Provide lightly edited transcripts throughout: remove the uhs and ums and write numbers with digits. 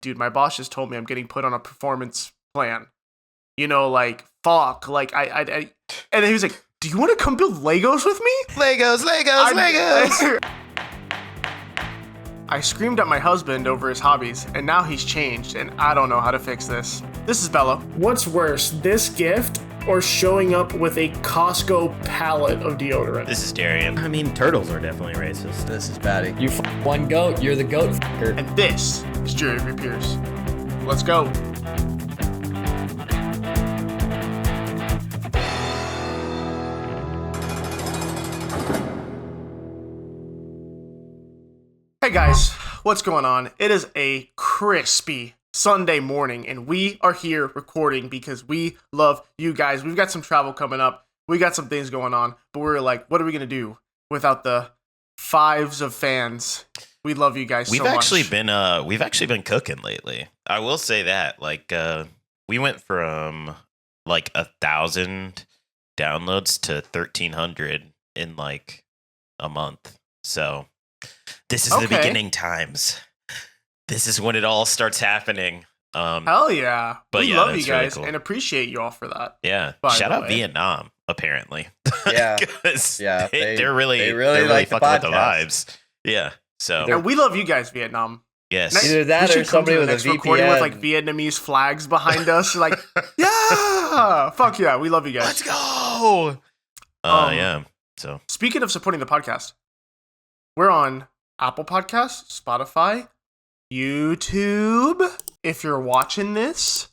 dude, my boss just told me I'm getting put on a performance plan. You know, like, fuck. Like, I and then he was like, do you want to come build Legos with me? Legos. I screamed at my husband over his hobbies, and now he's changed, and I don't know how to fix this. This is Bello. What's worse, this gift or showing up with a Costco pallet of deodorant? This is Darian. I mean, turtles are definitely racist. This is Patty. You one goat, you're the goat fucker. And this is Jerry Pierce. Let's go. Hey guys, what's going on? It is a crispy Sunday morning, and we are here recording because we love you guys. We've got some travel coming up. We got some things going on, but we're like, what are we going to do without the fives of fans? We love you guys so much. We've actually been cooking lately. I will say that. Like, we went from like 1,000 downloads to 1,300 in like a month. So this is the beginning times. This is when it all starts happening. Hell yeah. But we yeah, love you really guys cool. And appreciate you all for that. Yeah. Shout out Vietnam, apparently. Yeah. Yeah. They're really like fucking with the vibes. Yeah. So. And we love you guys, Vietnam. Yes. Either that or somebody with a recording VPN with like Vietnamese flags behind us. Like, yeah, fuck yeah, we love you guys. Let's go. Yeah. So speaking of supporting the podcast, we're on Apple Podcasts, Spotify, YouTube. If you're watching this,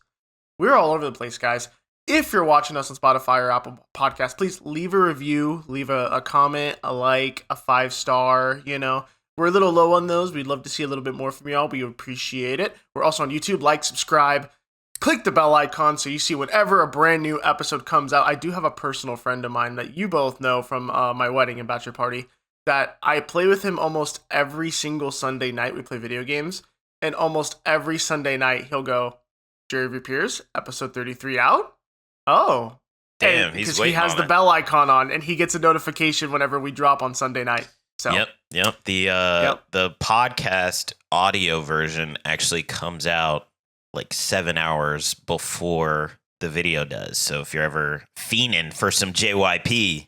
we're all over the place, guys. If you're watching us on Spotify or Apple Podcasts, please leave a review, leave a comment, a like, a 5-star, you know. We're a little low on those. We'd love to see a little bit more from y'all. We appreciate it. We're also on YouTube. Like, subscribe, click the bell icon so you see whenever a brand new episode comes out. I do have a personal friend of mine that you both know from my wedding and bachelor party that I play with him almost every single Sunday night. We play video games. And almost every Sunday night, he'll go, Jerry Pierce, episode 33 out? Oh. Damn, he's waiting. Because he has the bell icon on, and he gets a notification whenever we drop on Sunday night. So. Yep. The podcast audio version actually comes out like 7 hours before the video does. So if you're ever fiending for some JYP,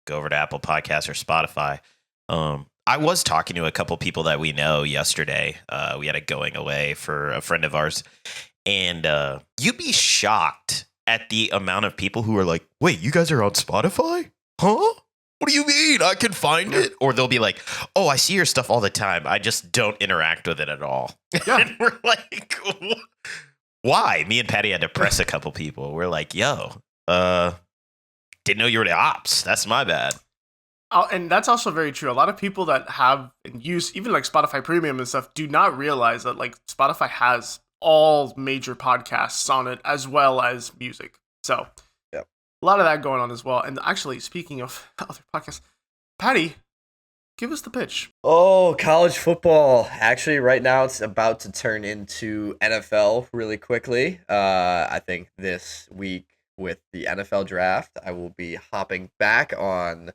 go over to Apple Podcasts or Spotify. I was talking to a couple people that we know yesterday. We had a going away for a friend of ours, and you'd be shocked at the amount of people who are like, "Wait, you guys are on Spotify? Huh? What do you mean? I can find it?" Or they'll be like, "Oh, I see your stuff all the time. I just don't interact with it at all." Yeah. And we're like, why? Me and Patty had to press a couple people. We're like, yo, didn't know you were the ops. That's my bad. Oh, and that's also very true. A lot of people that have and use even like Spotify Premium and stuff do not realize that like Spotify has all major podcasts on it as well as music. So yep. A lot of that going on as well. And actually, speaking of other podcasts, Patty, give us the pitch. Oh, college football. Actually, right now it's about to turn into NFL really quickly. I think this week with the NFL draft, I will be hopping back on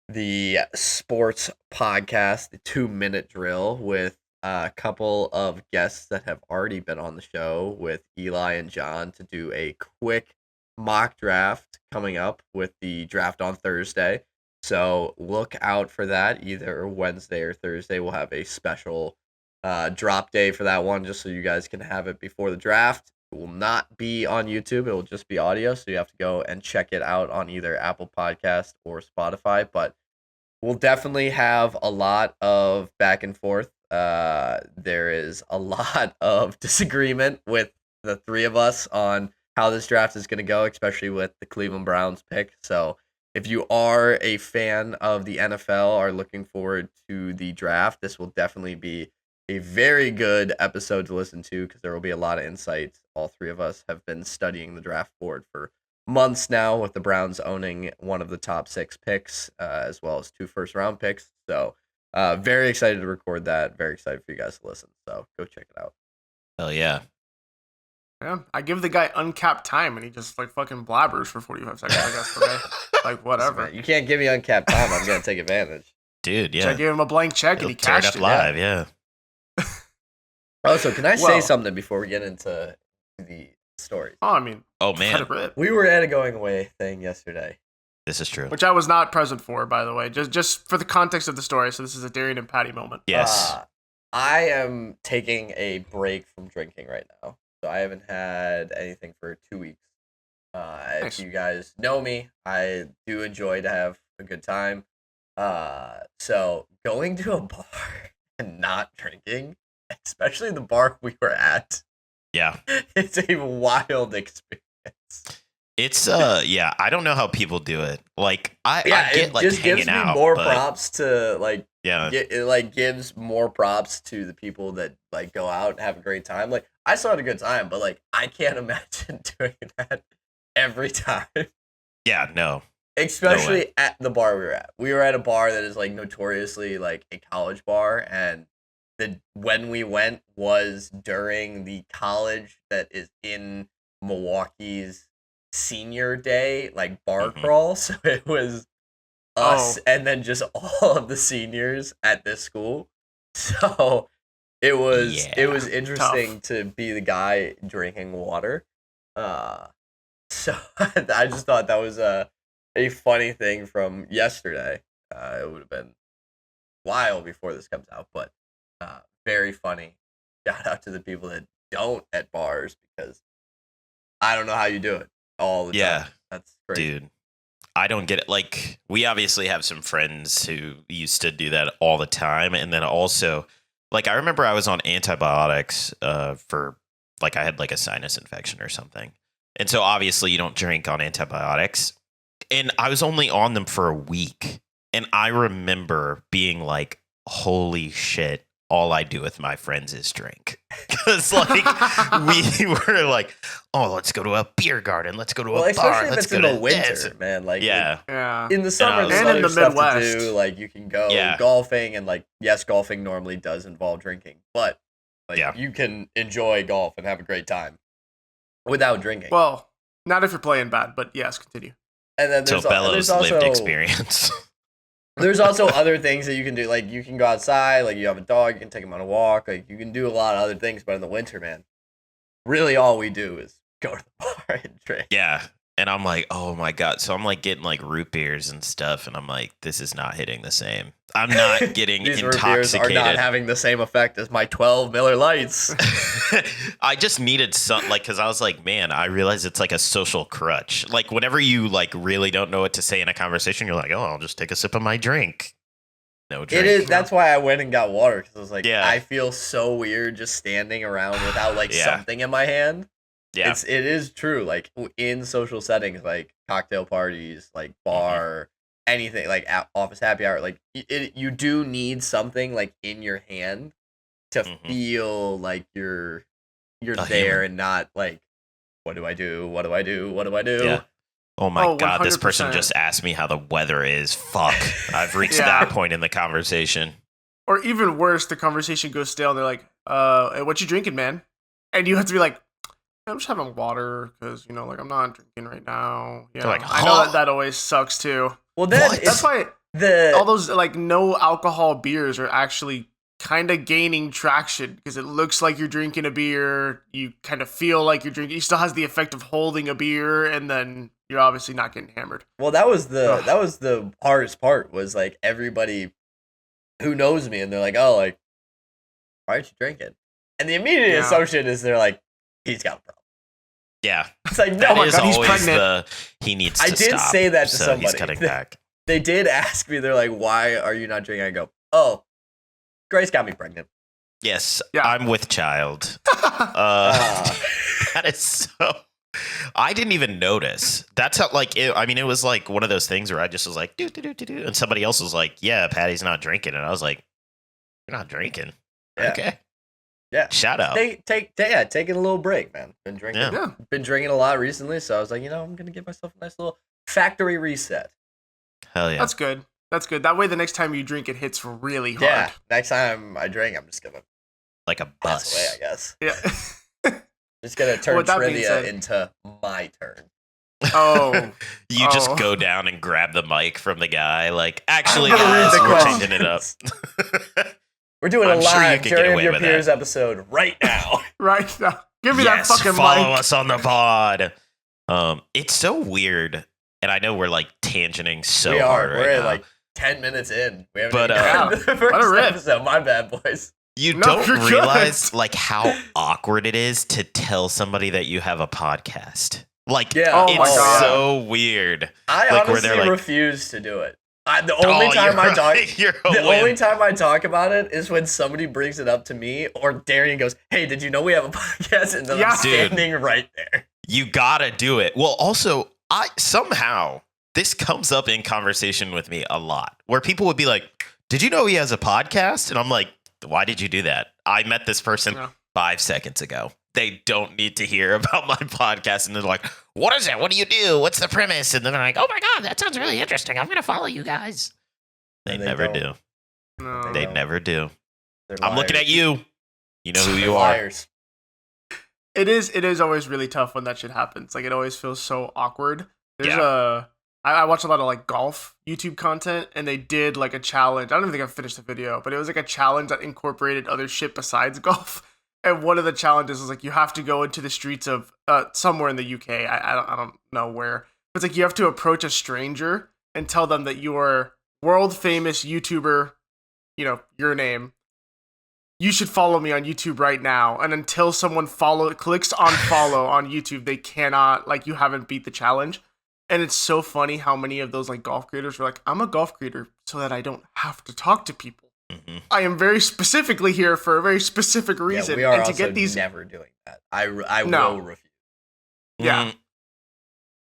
the sports podcast, the 2-minute drill, with a couple of guests that have already been on the show with Eli and John to do a quick mock draft coming up with the draft on Thursday. So look out for that. Either Wednesday or Thursday, we'll have a special drop day for that one, just so you guys can have it before the draft. It will not be on YouTube. It will just be audio, so you have to go and check it out on either Apple Podcast or Spotify. But we'll definitely have a lot of back and forth. There is a lot of disagreement with the three of us on how this draft is going to go, especially with the Cleveland Browns pick. So if you are a fan of the NFL, are looking forward to the draft, this will definitely be a very good episode to listen to because there will be a lot of insights. All three of us have been studying the draft board for months now, with the Browns owning one of the top 6 picks, as well as 2 first-round picks. So very excited to record that. Very excited for you guys to listen. So go check it out. Hell yeah. Yeah, I give the guy uncapped time, and he just like fucking blabbers for 45 seconds. I guess okay, like whatever. Listen, man, you can't give me uncapped time. I'm gonna take advantage, dude. Yeah, so I gave him a blank check and he cashed it live. Yeah. Also, can I say Well- something before we get into the stories? Oh, I mean, Oh let man, it rip. We were at a going away thing yesterday. this is true. Which I was not present for, by the way. Just for the context of the story. So this is a Darian and Patty moment. Yes. I am taking a break from drinking right now. So I haven't had anything for 2 weeks. Nice. If you guys know me, I do enjoy to have a good time. So going to a bar and not drinking, especially the bar we were at, Yeah. it's a wild experience. It's I don't know how people do it. Like I get it like just hanging gives me out, more but props to like yeah. it gives more props to the people that like go out and have a great time. Like I still had a good time, but like I can't imagine doing that every time. Yeah, no. Especially at the bar we were at. We were at a bar that is like notoriously like a college bar, and when we went was during the college that is in Milwaukee's senior day, like bar Mhm. crawl. So it was us and then just all of the seniors at this school. So it was Yeah. interesting to be the guy drinking water. So I just thought that was a funny thing from yesterday. It would have been a while before this comes out, but very funny. Shout out to the people that don't at bars, because I don't know how you do it all the time. That's great. Dude. I don't get it. Like, we obviously have some friends who used to do that all the time. And then also, like, I remember I was on antibiotics for, like, I had, like, a sinus infection or something. And so, obviously, you don't drink on antibiotics. And I was only on them for a week. And I remember being like, holy shit, all I do with my friends is drink. Because, like, we were like, oh, let's go to a beer garden. Let's go to a bar. Especially if Let's it's go in the to winter, this. man. Like, Yeah. in the summer, was there's like- other And in the stuff Midwest. to do. Like, you can go Yeah. golfing, and like, yes, golfing normally does involve drinking, but like, Yeah. you can enjoy golf and have a great time without drinking. Well, not if you're playing bad, but yes, continue. And then So Bellows also lived experience. there's also other things that you can do. Like, you can go outside. Like, you have a dog, you can take him on a walk. Like, you can do a lot of other things. But in the winter, man, really all we do is go to the bar and drink. Yeah. And I'm like, oh my God. So I'm like getting like root beers and stuff. And I'm like, this is not hitting the same. I'm not getting These root beers are intoxicated. not having the same effect as my 12 Miller Lights. I just needed some, like, because I was like, man, I realize it's like a social crutch. Like, whenever you like really don't know what to say in a conversation, you're like, oh, I'll just take a sip of my drink. No drink. It is. That's why I went and got water, because I was like, Yeah. I feel so weird just standing around without like Yeah. something in my hand. Yeah. It is true. Like, in social settings, like cocktail parties, like bar, anything, like office happy hour, like you do need something like in your hand to feel like you're A there human. and not like, what do I do? What do I do? What do I do? Yeah. Oh my Oh, God, this person 100%. just asked me how the weather is. Fuck. I've reached Yeah. that point in the conversation. Or even worse, the conversation goes stale. And they're like, hey, what you drinking, man? And you have to be like, I'm just having water because, like, I'm not drinking right now. Yeah, They're like, I know huh? that always sucks too. Well, then What? That's why the all those like no alcohol beers are actually kind of gaining traction, because it looks like you're drinking a beer. You kind of feel like you're drinking. It still has the effect of holding a beer, and then you're obviously not getting hammered. Well, that was Ugh. the hardest part, was like everybody who knows me, and they're like, oh, like, why aren't you drinking? And the immediate Yeah. assumption is they're like, he's got a problem. Yeah. It's like, no, That my is God, he's always pregnant. he needs I to did stop. say that to so he's somebody. cutting back. They did ask me, they're like, why are you not drinking? I go, oh, Grace got me pregnant. Yes, Yeah. I'm with child. Ah. That is so. I didn't even notice. That's how, like, it was like one of those things where I just was like, do, do, do, do, do. And somebody else was like, yeah, Patty's not drinking. And I was like, you're not drinking. Yeah. Okay. Yeah. Shout out. Taking a little break, man. Been drinking, Yeah. been drinking a lot recently, so I was like, I'm gonna give myself a nice little factory reset. Hell yeah. That's good. That's good. That way, the next time you drink, it hits really hard. Yeah. Next time I drink, I'm just gonna Like a pass away, I bus. guess. Yeah. Just gonna turn With that being trivia said- into my turn. Oh. You just Oh. go down and grab the mic from the guy. Like, actually, I'm gonna read guys, the we're changing it up. questions. We're doing I'm a sure you live could get Jerry of away Your with Peers that. episode right now. Right now. Give me that Yes, fucking follow mic. us on the pod. It's so weird, and I know we're like tangenting so we are. hard right We're now. like 10 minutes in. We haven't But, even gotten to the let it first rip. episode. My bad, boys. You No, don't you're good. realize like how awkward it is to tell somebody that you have a podcast. Like, Yeah. Oh it's my God. so weird. I Like, where honestly they're like- refuse to do it. The only time you're I talk, right. You're a the win. only time I talk about it is when somebody brings it up to me, or Darian goes, "Hey, did you know we have a podcast?" And then Yeah. I'm standing right there. You gotta do it. Well, also, I somehow this comes up in conversation with me a lot, where people would be like, "Did you know he has a podcast?" And I'm like, "Why did you do that? I met this person Yeah. 5 seconds ago. They don't need to hear about my podcast." And they're like, "What is it? What do you do? What's the premise?" And then they're like, "Oh my god, that sounds really interesting. I'm gonna follow you guys." They And they never don't. do. No. They don't. never do. They're I'm looking liars. at you. You know who They're you are. liars. It is always really tough when that shit happens. Like, it always feels so awkward. There's Yeah. I watch a lot of like golf YouTube content, and they did like a challenge. I don't even think I finished the video, but it was like a challenge that incorporated other shit besides golf. And one of the challenges was like you have to go into the streets of somewhere in the UK. I don't know where. But it's like you have to approach a stranger and tell them that you are world famous YouTuber, you know, your name. You should follow me on YouTube right now. And until someone clicks on follow on YouTube, they cannot, like, you haven't beat the challenge. And it's so funny how many of those like golf creators are like, I'm a golf creator so that I don't have to talk to people. Mhm. I am very specifically here for a very specific reason. Yeah, we are and to also get these never doing that. I No. will refuse. Yeah.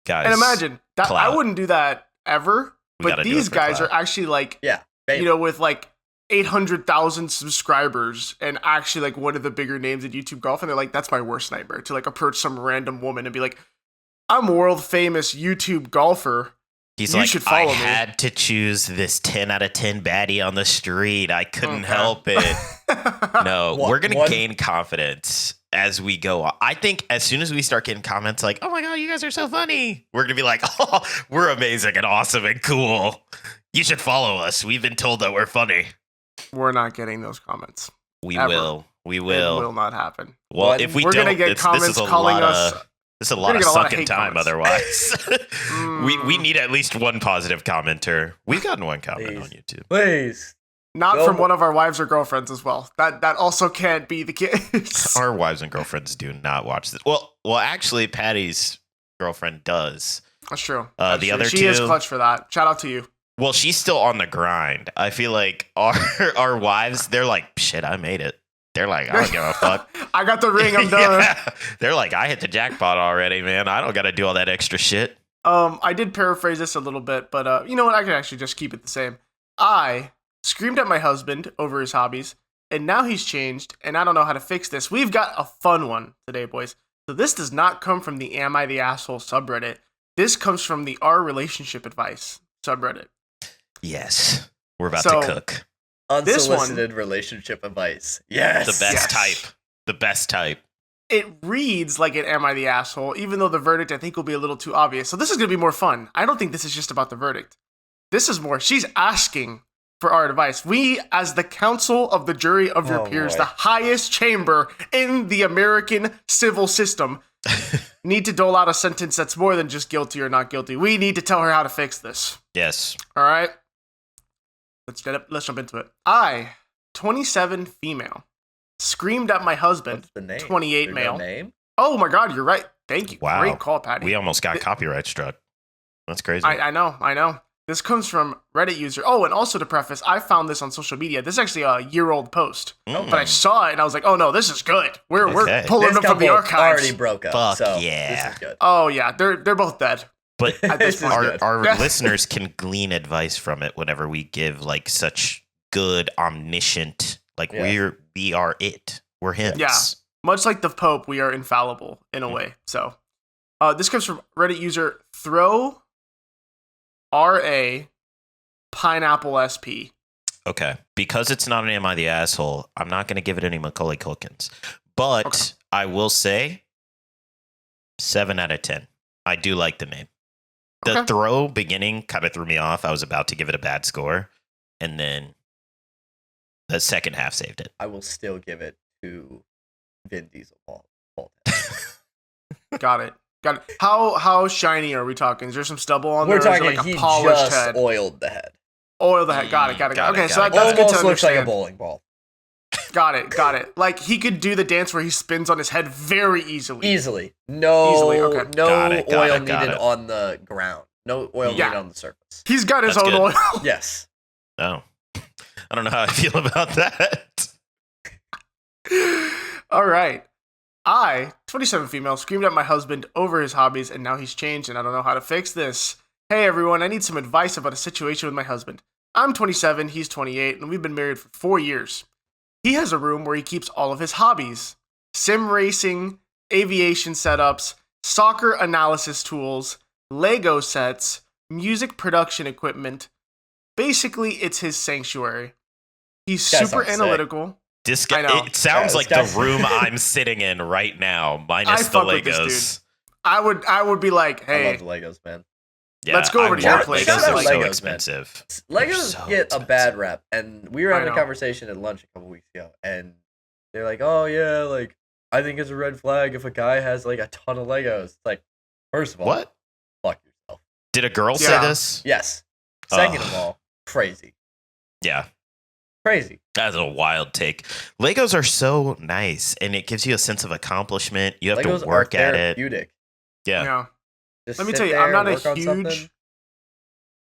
Guys. and imagine that I clout. wouldn't do that ever, We gotta but do it these for guys clout. are actually like, Yeah. you know, with like 800,000 subscribers and actually like one of the bigger names in YouTube golf, and they're like, that's my worst nightmare, to like approach some random woman and be like, I'm a world famous YouTube golfer. He's You like, should I follow me." had to choose this 10 out of 10 baddie on the street. I couldn't Okay. help it. No, One- we're going to one- gain confidence as we go on. I think as soon as we start getting comments like, oh my God, you guys are so funny, we're going to be like, oh, we're amazing and awesome and cool. You should follow us. We've been told that we're funny. We're not getting those comments. We Ever. will. We It will. will not happen. Well, What? if we We're don't, gonna get this comments is a calling lot us. of... This is a We're lot gonna of get a lot of sucking hate time comments. otherwise. we need at least one positive commenter. We've gotten one comment Please. on YouTube. Please. Not Go- from one of our wives or girlfriends as well. That also can't be the case. Our wives and girlfriends do not watch this. Well, actually, Patty's girlfriend does. That's true. The That's true. other she is two- clutch for that. Shout out to you. Well, she's still on the grind. I feel like our wives, they're like, shit, I made it. They're like, I don't give a fuck. I got the ring. I'm done. Yeah. They're like, I hit the jackpot already, man. I don't got to do all that extra shit. I did paraphrase this a little bit, but you know what? I can actually just keep it the same. I screamed at my husband over his hobbies, and now he's changed, and I don't know how to fix this. We've got a fun one today, boys. So this does not come from the Am I the Asshole subreddit. This comes from the Our Relationship Advice subreddit. Yes. We're about So- to cook. This one- Unsolicited relationship advice. Yes. The best Yes. type. The best type. It reads like an Am I the Asshole, even though the verdict I think will be a little too obvious. So this is going to be more fun. I don't think this is just about the verdict. This is more, she's asking for our advice. We, as the counsel of the jury of your Oh, peers, boy. the highest chamber in the American civil system, need to dole out a sentence that's more than just guilty or not guilty. We need to tell her how to fix this. Yes. All right? Let's jump into it. I, 27 female, screamed at my husband, What's the name? 28 There's no male. name? Oh my God, you're right. Thank you. Wow. Great call, Patty. We almost got copyright struck. That's crazy. I know. This comes from Reddit user. Oh, and also to preface, I found this on social media. This is actually a year-old post, Mm. but I saw it and I was like, "Oh no, this is good. We're Okay. pulling This them from the couple archives." already broke up. Fuck so yeah. This is good. Oh yeah, they're both dead. But At this This is point. good. our Yeah. listeners can glean advice from it whenever we give like such good omniscient, like Yeah. we are it. We're him. Yeah. Much like the Pope, we are infallible in a way. So, this comes from Reddit user Throw RA Pineapple SP. Okay. Because it's not an Am I the Asshole, I'm not going to give it any Macaulay Culkins. But Okay. I will say 7 out of 10. I do like the name. The Okay. throw beginning kind of threw me off. I was about to give it a bad score. And then The second half saved it. I will still give it to Vin Diesel. Got it. How shiny are we talking? Is there some stubble on We're there? Or is it talking like a he polished just head? oiled the head. Oil the head. Got it. Okay, so that's good to Almost looks like a understand. bowling ball. Got it. Like he could do the dance where he spins on his head very easily. Easily. No Okay. no Got it, oil got needed it. on the ground. No oil Yeah. needed on the surface. He's got his That's own good. oil. Yes. Oh. I don't know how I feel about that. All right. I, 27 female, screamed at my husband over his hobbies, and now he's changed, and I don't know how to fix this. Hey everyone, I need some advice about a situation with my husband. I'm 27, he's 28, and we've been married for 4 years. He has a room where he keeps all of his hobbies: sim racing, aviation setups, soccer analysis tools, Lego sets, music production equipment. Basically, it's his sanctuary. He's Guy super sounds sick. analytical. This I guy, know. it sounds Yeah, like this the guy's- room I'm sitting in right now, minus I the fuck with Legos. this dude. I would be like, I hey, love the Legos, man. Yeah, Let's go over I to your want place. Legos Shout are out so Legos, man. expensive. Legos so get a expensive. bad rep, and we were I having a know. conversation at lunch a couple weeks ago, and they're like, "Oh yeah, like I think it's a red flag if a guy has like a ton of Legos." It's like, first of all, What? fuck yourself. Did a girl Yeah. say this? Yes. Second Ugh. of all, crazy, Yeah. crazy. That's a wild take. Legos are so nice, and it gives you a sense of accomplishment. You have Legos to work are at it. therapeutic. Yeah. yeah. Just Let me sit tell you, there, I'm not a work on something. huge.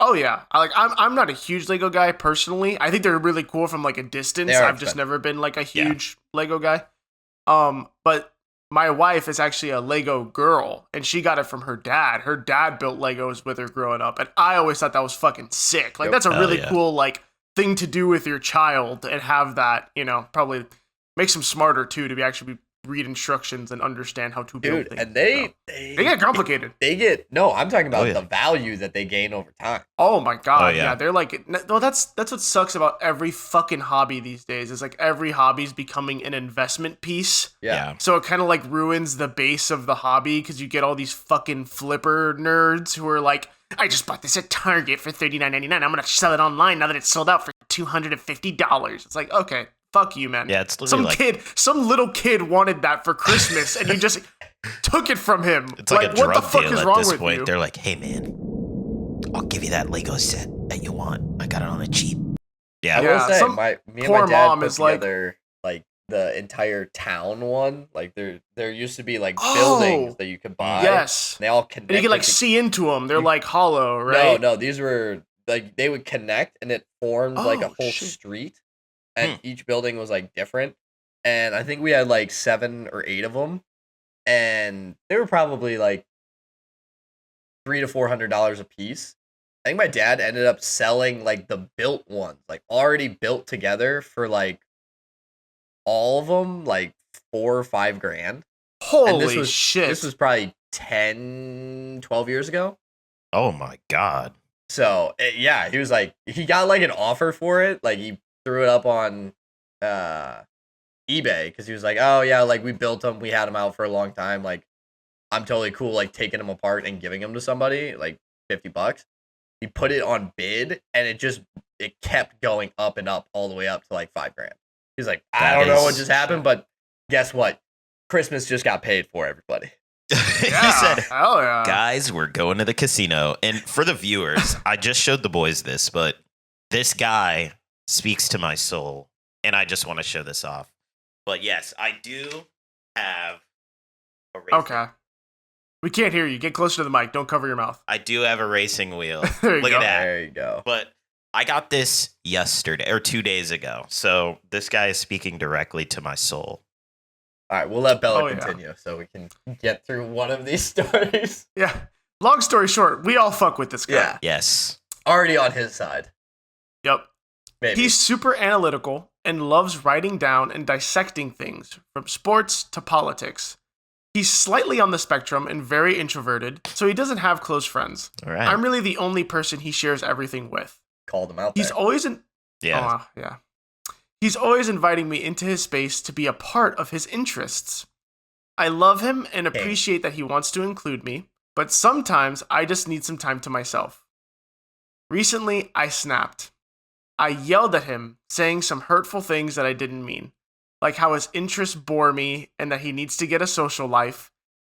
Oh yeah, I'm not a huge Lego guy personally. I think they're really cool from like a distance. They are I've just expensive. never been like a Yeah. huge Lego guy. But my wife is actually a Lego girl, and she got it from her dad. Her dad built Legos with her growing up, and I always thought that was fucking sick. Like Yep. that's a Hell really yeah. cool like thing to do with your child and have that. Probably makes them smarter too to be actually read instructions and understand how to build Dude, things. and they get complicated. I'm talking about Oh, yeah. the value that they gain over time. Oh my god, Oh, yeah. yeah. They're like, well, that's what sucks about every fucking hobby these days. Is like every hobby's becoming an investment piece. Yeah. So it kind of like ruins the base of the hobby because you get all these fucking flipper nerds who are like, I just bought this at Target for $39.99. I'm gonna sell it online now that it's sold out for $250. It's like, okay, fuck you, man. Yeah, it's literally Some little kid wanted that for Christmas, and you just took it from him. it's like a what drug the fuck deal is at wrong this with point. you? They're like, hey man, I'll give you that Lego set that you want. I got it on the cheap. I Yeah. will Yeah, say, some me and poor my dad mom put is like- together like the entire town one. Like there used to be like Oh, buildings that you could buy. Yes. And they all connect. And you can like see into them. They're like hollow, right? No, these were like they would connect, and it formed like a Oh, whole shit. street, and each building was like different. And I think we had like 7 or 8 of them, and they were probably like $300 to $400 a piece. I think my dad ended up selling like the built ones, like already built together, for like all of them, like 4 or 5 grand. Holy this was- shit. This was probably 10, 12 years ago. Oh my god. So yeah, he was like, he got like an offer for it. Like he threw it up on eBay because he was like, oh yeah, like we built them, we had them out for a long time. Like I'm totally cool, like taking them apart and giving them to somebody, like $50. He put it on bid, and it kept going up and up all the way up to like 5 grand. He's like, I That don't know what is- just happened, but guess what? Christmas just got paid for, everybody. He Yeah, said, hell yeah. guys, we're going to the casino. And for the viewers, I just showed the boys this, but this guy speaks to my soul, and I just want to show this off. But yes, I do have a racing. Okay. We can't hear you. Get closer to the mic. Don't cover your mouth. I do have a racing wheel. There you Look go. at that. There you go. But I got this yesterday or 2 days ago. So this guy is speaking directly to my soul. All right, we'll let Bella Oh, yeah. continue so we can get through one of these stories. Yeah. Long story short, we all fuck with this guy. Yeah, Yes. already on his side. Yep. Maybe. He's super analytical and loves writing down and dissecting things, from sports to politics. He's slightly on the spectrum and very introverted, so he doesn't have close friends. All right. I'm really the only person he shares everything with. Called him out He's there. always yeah. yeah. He's always inviting me into his space to be a part of his interests. I love him and appreciate that he wants to include me, but sometimes I just need some time to myself. Recently, I snapped. I yelled at him, saying some hurtful things that I didn't mean, like how his interests bore me and that he needs to get a social life,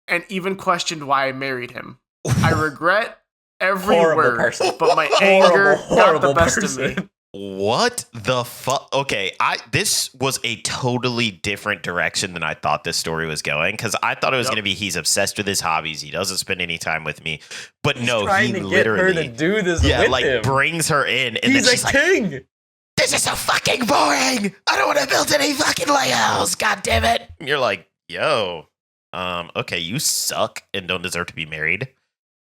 and even questioned why I married him. I regret every Horrible word, person. but my anger got the Horrible best person. of me. What the fuck? Okay, this was a totally different direction than I thought this story was going, because I thought it was going to be he's obsessed with his hobbies, he doesn't spend any time with me, but He's no, trying he to literally get her to do this with like him. brings her in, and He's then she's a like, king. "This is so fucking boring. I don't want to build any fucking Legos. God damn it!" And you're like, "Yo, okay, you suck and don't deserve to be married."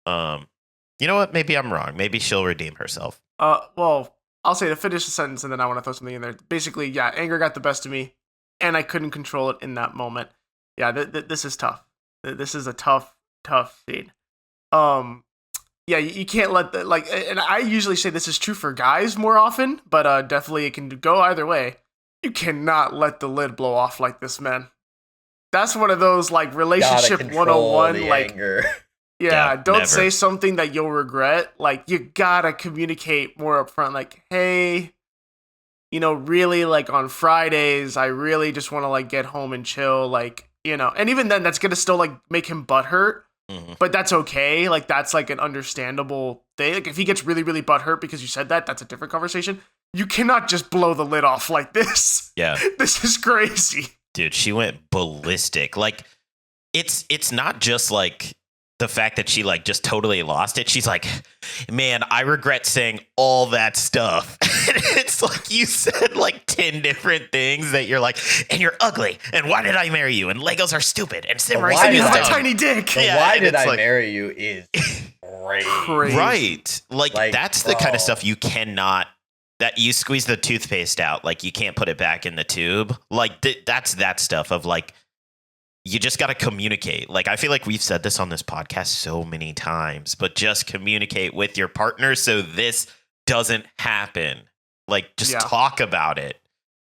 You know what? Maybe I'm wrong. Maybe she'll redeem herself. Well, I'll say to finish the sentence, and then I want to throw something in there. Basically, yeah, anger got the best of me, and I couldn't control it in that moment. Yeah, this is tough. This is a tough scene. Yeah, you can't let that, like, and I usually say this is true for guys more often, but definitely it can go either way. You cannot let the lid blow off like this, man. That's one of those, like, relationship 101, like, anger. yeah, don't never. say something that you'll regret. Like, you gotta communicate more upfront. Like, hey, really, like, on Fridays, I really just want to, like, get home and chill. Like, and even then, that's gonna still, like, make him butthurt. Mm-hmm. But that's okay. Like, that's, like, an understandable thing. Like, if he gets really, really butthurt because you said that, that's a different conversation. You cannot just blow the lid off like this. Yeah. This is crazy. Dude, she went ballistic. Like, it's not just, like, the fact that she, like, just totally lost it. She's like, "Man, I regret saying all that stuff." And it's like you said, like, 10 different things that you're like, "And you're ugly, and why did I marry you, and Legos are stupid, and sim Why racing And you is have a dumb." tiny dick. The Yeah, why and did it's I like- marry you is crazy. Crazy. Right. Like that's the kind bro. of stuff you cannot, that you squeeze the toothpaste out, like you can't put it back in the tube. Like that's that stuff of, like, you just got to communicate. Like, I feel like we've said this on this podcast so many times, but just communicate with your partner so this doesn't happen. Like, just talk about it.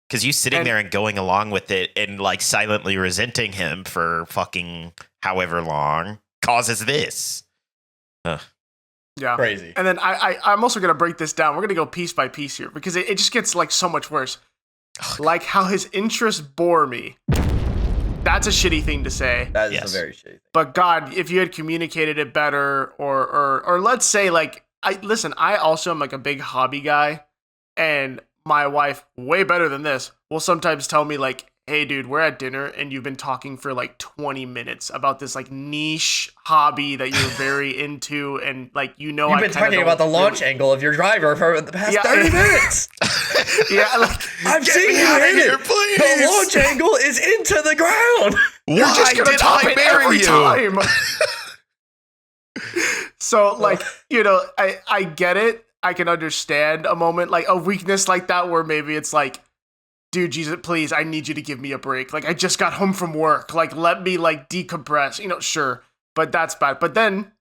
Because you sitting there and going along with it and, like, silently resenting him for fucking however long causes this. Yeah. Crazy. And then I'm also going to break this down. We're going to go piece by piece here because it just gets, like, so much worse. Like how his interests bore me. That's a shitty thing to say. That is a very shitty thing. But God, if you had communicated it better, or let's say, like, I also am, like, a big hobby guy, and my wife, way better than this, will sometimes tell me, like, "Hey, dude, we're at dinner and you've been talking for, like, 20 minutes about this, like, niche hobby that you're very into, and, like, You've been talking about the launch angle of your driver for the past 30 minutes. Yeah, like, I've seen you hit it. The launch angle is into the ground. you're just gonna top it every time." So, like, I get it. I can understand a moment, like, a weakness like that where maybe it's like, "Dude, Jesus, please, I need you to give me a break. Like, I just got home from work. Like, let me, like, decompress." Sure. But that's bad. But then,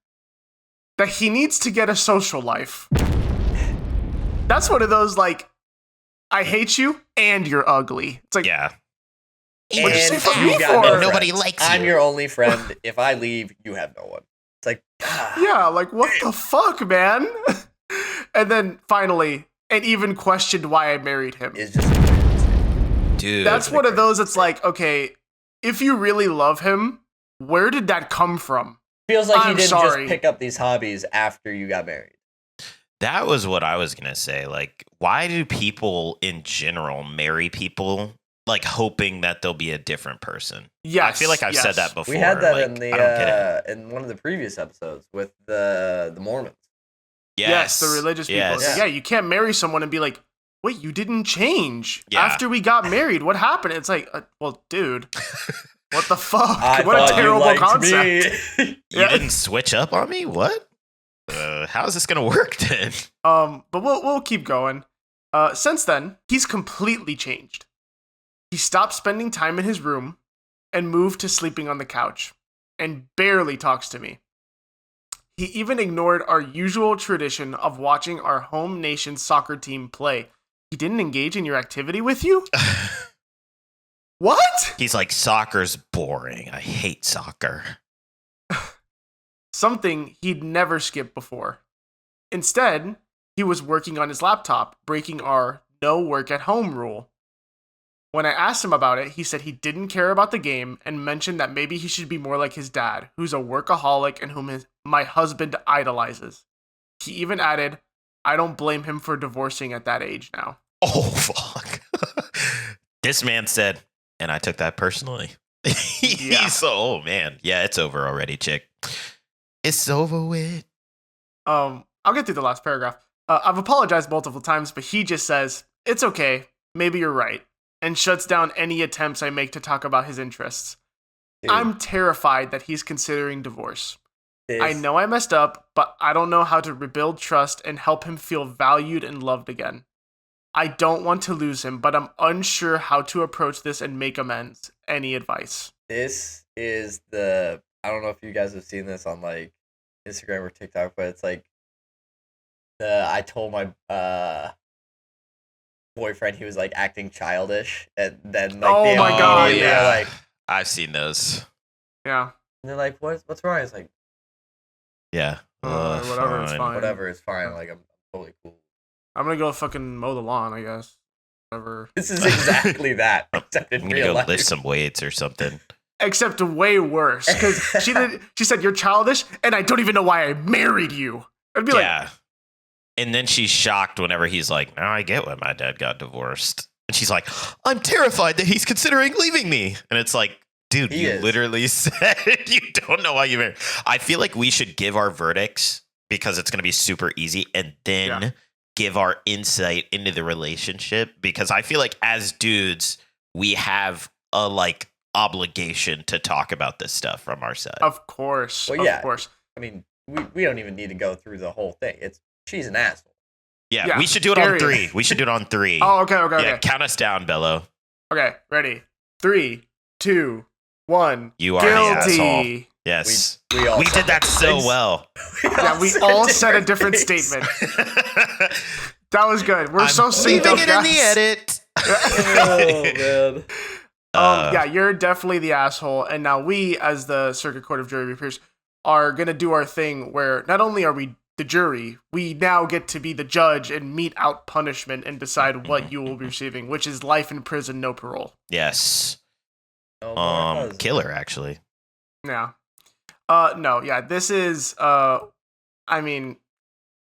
that he needs to get a social life. That's one of those, like, I hate you and you're ugly. It's like, Yeah. What'd you say for you me got for? no Nobody friends. likes I'm you. your only friend. If I leave, you have no one. It's like, yeah, like, what the fuck, man? And then finally, and even questioned why I married him. It's just a Dude. That's one of those, it's like, okay, if you really love him, where did that come from? feels like he I'm didn't sorry. just pick up these hobbies after you got married. That was what I was going to say. Like, why do people in general marry people, like, hoping that they'll be a different person? Yes. I feel like I've said that before. We had that like, in I don't get it. in one of the previous episodes with the Mormons. Yes, the religious people. Yes. It's like, yeah, you can't marry someone and be like, "Wait, you didn't change Yeah. after we got married. What happened?" It's like, well, dude, what the fuck? I What a thought you terrible liked concept. me. You Yeah. didn't switch up on me? What? How is this going to work then? But we'll keep going. Since then, he's completely changed. He stopped spending time in his room and moved to sleeping on the couch and barely talks to me. He even ignored our usual tradition of watching our home nation's soccer team play. He didn't engage in your activity with you? What? He's like, soccer's boring. I hate soccer. Something he'd never skipped before. Instead, he was working on his laptop, breaking our no work at home rule. When I asked him about it, he said he didn't care about the game and mentioned that maybe he should be more like his dad, who's a workaholic and whom my husband idolizes. He even added, I don't blame him for divorcing at that age now. Oh, fuck. This man said, and I took that personally. Oh, man. Yeah, it's over already, chick. It's over with. I'll get through the last paragraph. I've apologized multiple times, but he just says, it's okay, maybe you're right, and shuts down any attempts I make to talk about his interests. Dude. I'm terrified that he's considering divorce. I know I messed up, but I don't know how to rebuild trust and help him feel valued and loved again. I don't want to lose him, but I'm unsure how to approach this and make amends. Any advice? This is I don't know if you guys have seen this on like Instagram or TikTok, but it's like I told my boyfriend he was like acting childish, and then like oh my god, yeah, like I've seen those. Yeah, and they're like, what's wrong? It's like, yeah, whatever, it's fine. Whatever, it's fine. Like I'm totally cool. I'm gonna go fucking mow the lawn, I guess. Whatever. This is exactly that. Except in I'm gonna real go life. lift some weights or something. Except way worse, because she said you're childish, and I don't even know why I married you. I'd be like, and then she's shocked whenever he's like, now I get why my dad got divorced. And she's like, I'm terrified that he's considering leaving me. And it's like, dude, you literally said you don't know why you married. I feel like we should give our verdicts because it's going to be super easy, and then give our insight into the relationship, because I feel like as dudes, we have a like obligation to talk about this stuff from our side. Of course. Well, of course. I mean, we don't even need to go through the whole thing. She's an asshole. Yeah, we should do it on 3. We should do it on 3. Oh, okay. Count us down, Bello. Okay, ready. 3, 2, 1. You are guilty. The asshole. Yes. We did that so well. We all said a different statement. That was good. We're so synced up, leaving it in the edit. Oh, man. You're definitely the asshole. And now we, as the Circuit Court of Jury Peers, are going to do our thing where not only are we the jury, we now get to be the judge and mete out punishment and decide what you will be receiving, which is life in prison, no parole. Yes. Killer, actually. Yeah. This is, I mean,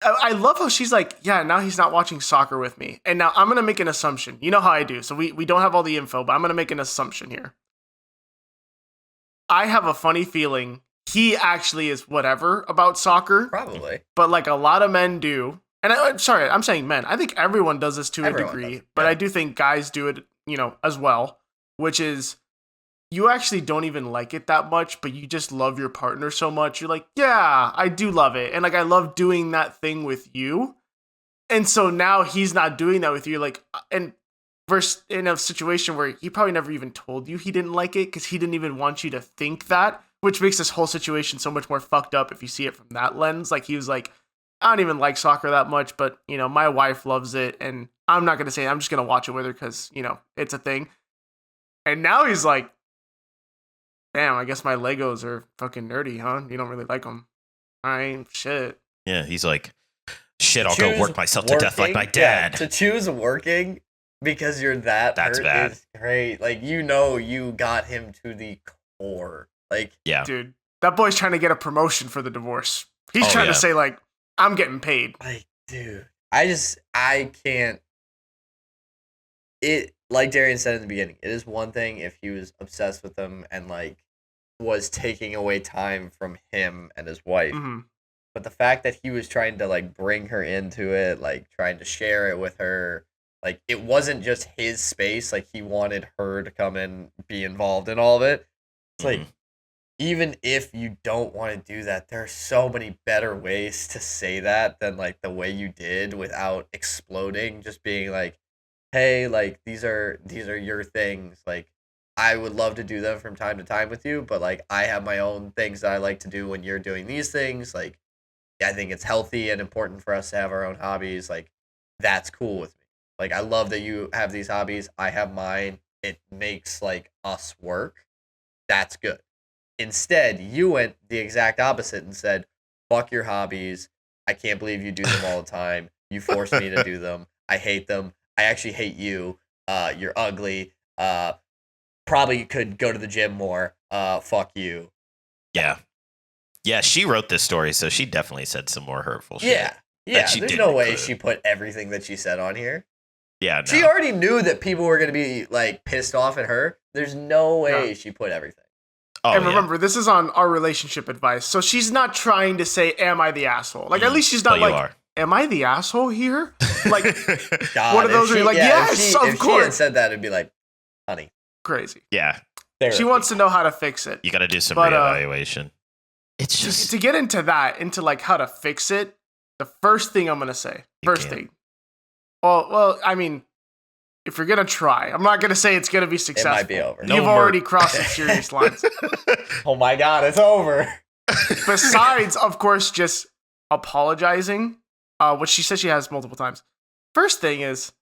I love how she's like, yeah, now he's not watching soccer with me. And now I'm going to make an assumption. You know how I do. So we don't have all the info, but I'm going to make an assumption here. I have a funny feeling he actually is whatever about soccer. Probably. But like a lot of men do. And I'm saying men. I think everyone does this to a degree. But I do think guys do it, as well. Which is, you actually don't even like it that much, but you just love your partner so much. You're like, yeah, I do love it. And like, I love doing that thing with you. And so now he's not doing that with you. Like, and versus in a situation where he probably never even told you he didn't like it because he didn't even want you to think that, which makes this whole situation so much more fucked up if you see it from that lens. Like, he was like, I don't even like soccer that much, but, my wife loves it. And I'm not going to say it. I'm just going to watch it with her because, it's a thing. And now he's like, damn, I guess my Legos are fucking nerdy, huh? You don't really like them. All right, shit. Yeah, he's like, shit, I'll go work myself to death like my dad. Yeah, to choose working because you're that's hurt bad. Is great. Like, you got him to the core. Like, yeah. Dude, that boy's trying to get a promotion for the divorce. He's trying to say, like, I'm getting paid. Like, dude, I can't. It, like Darian said in the beginning, it is one thing if he was obsessed with them and, like, was taking away time from him and his wife. Mm-hmm. But the fact that he was trying to, like, bring her into it, like, trying to share it with her, like, it wasn't just his space. Like, he wanted her to come in, be involved in all of it. It's like, even if you don't want to do that, there are so many better ways to say that than, like, the way you did without exploding. Just being like, hey, like, these are your things. Like, I would love to do them from time to time with you, but, like, I have my own things that I like to do when you're doing these things. Like, I think it's healthy and important for us to have our own hobbies. Like, that's cool with me. Like, I love that you have these hobbies. I have mine. It makes, like, us work. That's good. Instead, you went the exact opposite and said, fuck your hobbies. I can't believe you do them all the time. You forced me to do them. I hate them. I actually hate you. You're ugly. Probably could go to the gym more. Fuck you. Yeah. Yeah, she wrote this story, so she definitely said some more hurtful shit. Yeah. that she There's didn't no way include. she put everything that she said on here. Yeah, no. She already knew that people were going to be like pissed off at her. There's no way Yeah. she put everything. Oh, And yeah. remember, this is on our relationship advice. So she's not trying to say, am I the asshole? Like, at least she's not But you like, are. am I the asshole here? Like, God, one of those if where you're like, yes, if of she had course. said that, it'd be like, honey. Crazy. Yeah, Therapy. She wants to know how to fix it. you got to do some But, reevaluation. It's just To get into that, into like how to fix it, the first thing I'm going to say, first thing. Well, I mean, if you're going to try, I'm not going to say it's going to be It successful. might be over. No You've mer- already crossed some serious lines. Oh my God, it's over. Besides, of course, just apologizing, which she says she has multiple times. First thing is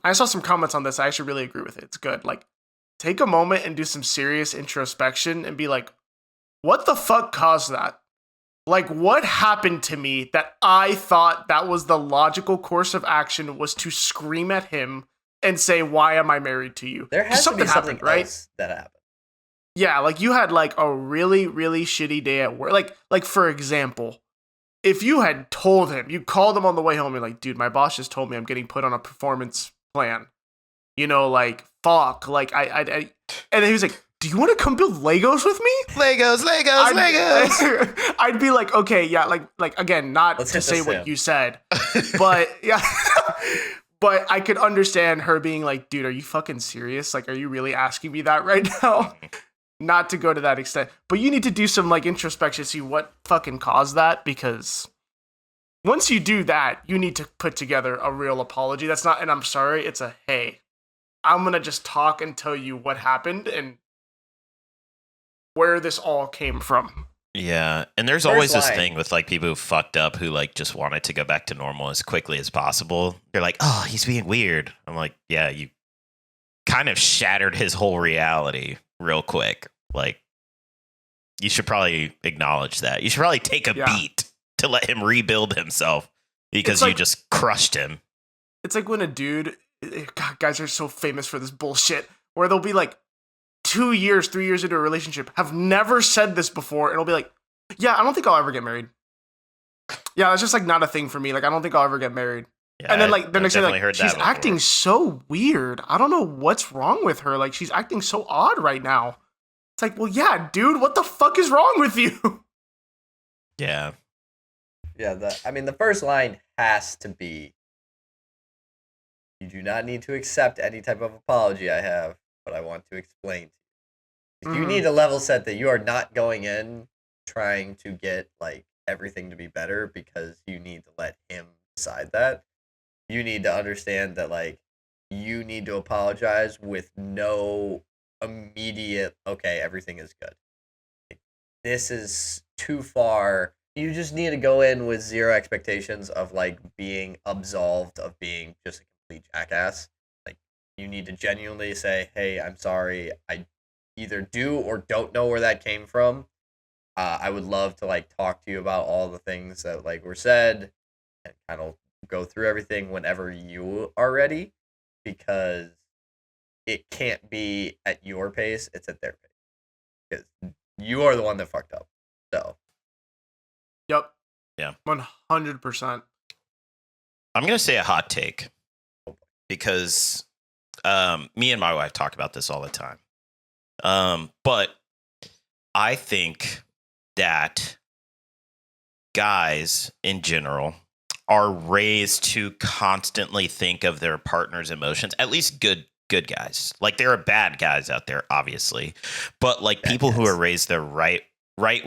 I saw some comments on this. I actually really agree with it. It's good. Like, take a moment and do some serious introspection and be like, what the fuck caused that? Like, what happened to me that I thought that was the logical course of action was to scream at him and say, why am I married to you? There has to be something happened, right? else that happened. Yeah, like you had like a really, really shitty day at work. Like for example, if you had told him, you called him on the way home, you're like, dude, my boss just told me I'm getting put on a performance plan. You know, like, fuck. Like, I and then he was like, do you want to come build Legos with me? Legos. I'd be like, okay, yeah, like again, not Let's to hit the say sim. what you said, but yeah. But I could understand her being like, dude, are you fucking serious? Like, are you really asking me that right now? Not to go to that extent. But you need to do some like introspection, see what fucking caused that, because once you do that, you need to put together a real apology. That's not, and I'm sorry, it's a, hey, I'm gonna just talk and tell you what happened and where this all came from. Yeah, and there's First always this line. thing with like people who fucked up who like just wanted to go back to normal as quickly as possible. They're like, "Oh, he's being weird." I'm like, "Yeah, you kind of shattered his whole reality real quick. Like, you should probably acknowledge that. You should probably take a Yeah. beat to let him rebuild himself because It's you like- just crushed him." It's like when a dude, God, guys are so famous for this bullshit, where they'll be like 2 years, 3 years into a relationship, have never said this before, and it'll be like, yeah, I don't think I'll ever get married. Yeah, that's just like not a thing for me. Like, I don't think I'll ever get married. Yeah, And then like the I've next day, definitely like, heard that she's before. acting so weird. I don't know what's wrong with her. Like, she's acting so odd right now. It's like, well, yeah, dude, what the fuck is wrong with you? Yeah, Yeah, the first line has to be, you do not need to accept any type of apology I have, but I want to explain to you. You Mhm. need a level set that you are not going in trying to get like everything to be better because you need to let him decide that. You need to understand that like you need to apologize with no immediate, okay, everything is good. Like, this is too far. You just need to go in with zero expectations of like being absolved of being just a complete jackass. Like, you need to genuinely say, hey, I'm sorry. I either do or don't know where that came from. I would love to like talk to you about all the things that like were said and kind of go through everything whenever you are ready, because it can't be at your pace, it's at their pace. Because you are the one that fucked up. So Yep. Yeah. 100%. I'm gonna say a hot take because me and my wife talk about this all the time. But I think that guys in general are raised to constantly think of their partner's emotions, at least good guys. Like, there are bad guys out there, obviously, but like Bad people who guys. are raised the right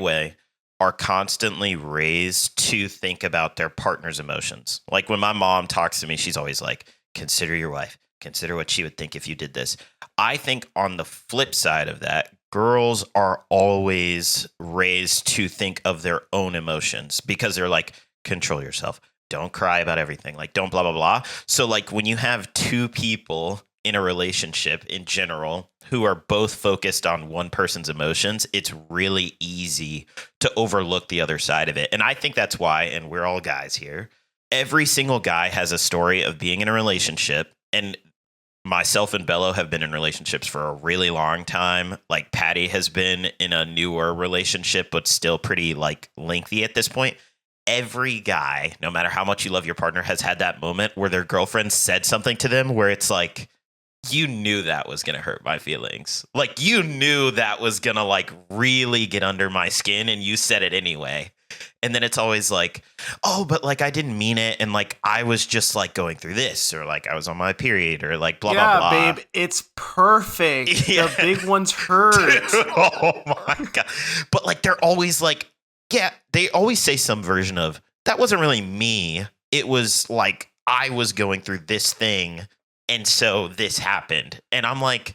way are constantly raised to think about their partner's emotions. Like, when my mom talks to me, she's always like, consider your wife, consider what she would think if you did this. I think on the flip side of that, girls are always raised to think of their own emotions because they're like, control yourself. Don't cry about everything. Like, don't blah, blah, blah. So like when you have two people in a relationship in general who are both focused on one person's emotions, it's really easy to overlook the other side of it. And I think that's why, and we're all guys here, every single guy has a story of being in a relationship, and myself and Bello have been in relationships for a really long time. Like Patty has been in a newer relationship, but still pretty like lengthy at this point. Every guy, no matter how much you love your partner, has had that moment where their girlfriend said something to them where it's like, you knew that was going to hurt my feelings. Like, you knew that was going to like really get under my skin, and you said it anyway. And then it's always like, oh, but like I didn't mean it, and like I was just like going through this, or like I was on my period, or like blah blah blah. Yeah, babe, it's perfect. Yeah. The big ones hurt. Oh my god! But like they're always like, yeah, they always say some version of that wasn't really me. It was like I was going through this thing, and so this happened. And I'm like,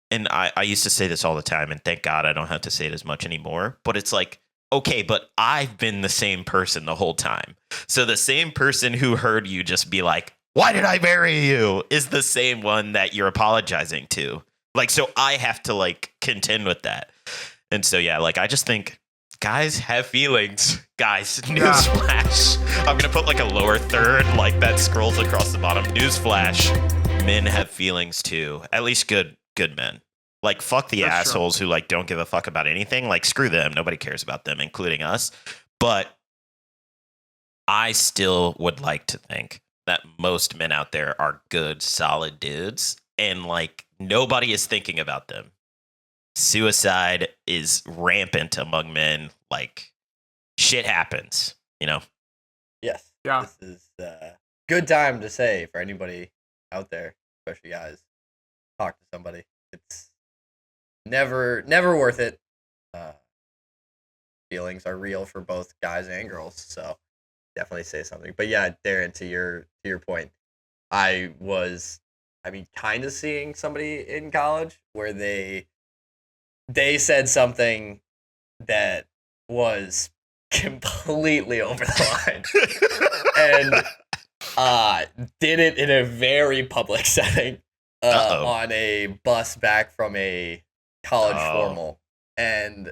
and I used to say this all the time, and thank God I don't have to say it as much anymore. But it's like, okay, but I've been the same person the whole time. So the same person who heard you just be like, why did I marry you? Is the same one that you're apologizing to. Like, so I have to like contend with that. And so, yeah, like I just think guys have feelings. Guys, newsflash. I'm going to put like a lower third, like that scrolls across the bottom. Newsflash. Men have feelings too. At least good men. Like, fuck the That's assholes who, like, don't give a fuck about anything. Like, screw them. Nobody cares about them, including us. But I still would like to think that most men out there are good, solid dudes. And, like, nobody is thinking about them. Suicide is rampant among men. Like, shit happens, you know? Yes. Yeah. This is a good time to say for anybody out there, especially guys, talk to somebody. It's never worth it. Feelings are real for both guys and girls, so definitely say something. But yeah, Darren, to your point, I mean, kind of seeing somebody in college where they said something that was completely over the line and did it in a very public setting on a bus back from a college formal, and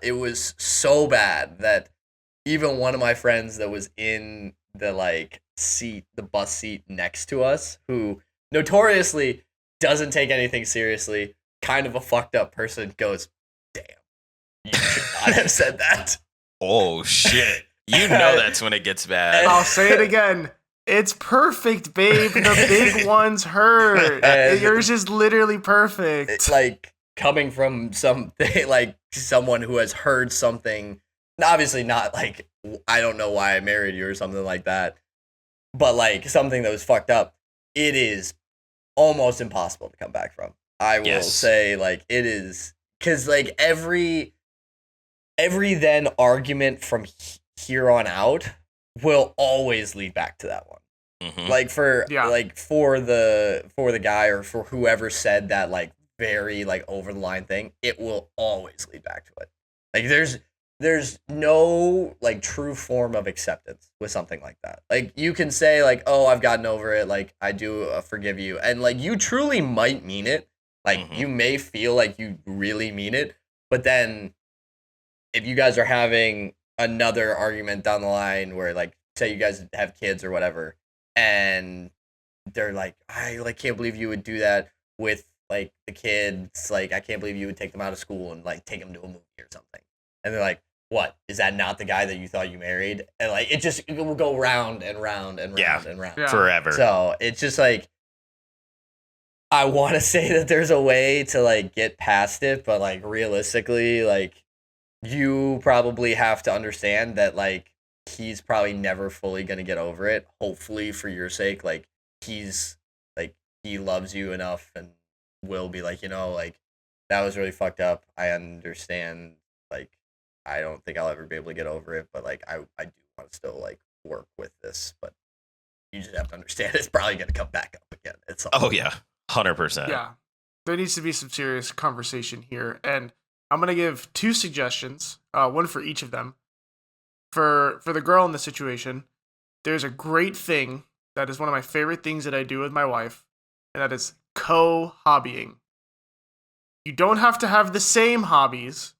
it was so bad that even one of my friends that was in the the bus seat next to us, who notoriously doesn't take anything seriously, kind of a fucked up person, goes, damn, you should not have said that. Oh shit, you know that's when it gets bad. I'll say it again. It's perfect, babe. The big ones hurt. Yours is literally perfect. It's like coming from something like someone who has heard something, obviously not like, I don't know why I married you or something like that, but like something that was fucked up. It is almost impossible to come back from. I will say, like, it is, because like every then argument from here on out will always lead back to that one. Mm-hmm. Like for the guy or for whoever said that like very like over the line thing, it will always lead back to it. Like there's no like true form of acceptance with something like that. Like you can say like, oh, I've gotten over it, like I do forgive you, and like you truly might mean it. Like you may feel like you really mean it, but then if you guys are having another argument down the line where like say you guys have kids or whatever, and they're like, I like can't believe you would do that with like the kids, like I can't believe you would take them out of school and like take them to a movie or something. And they're like, what? Is that not the guy that you thought you married? And like it will go round and round and round and round. Forever. So it's just like, I want to say that there's a way to like get past it, but like realistically, like you probably have to understand that like he's probably never fully gonna get over it. Hopefully for your sake, like he's like he loves you enough and will be like, you know, like that was really fucked up. I understand. Like I don't think I'll ever be able to get over it, but like I do want to still like work with this, but you just have to understand it's probably gonna come back up again. It's oh yeah. 100%. Yeah. There needs to be some serious conversation here. And I'm going to give two suggestions, one for each of them. For the girl in the situation, there's a great thing that is one of my favorite things that I do with my wife, and that is co-hobbying. You don't have to have the same hobbies,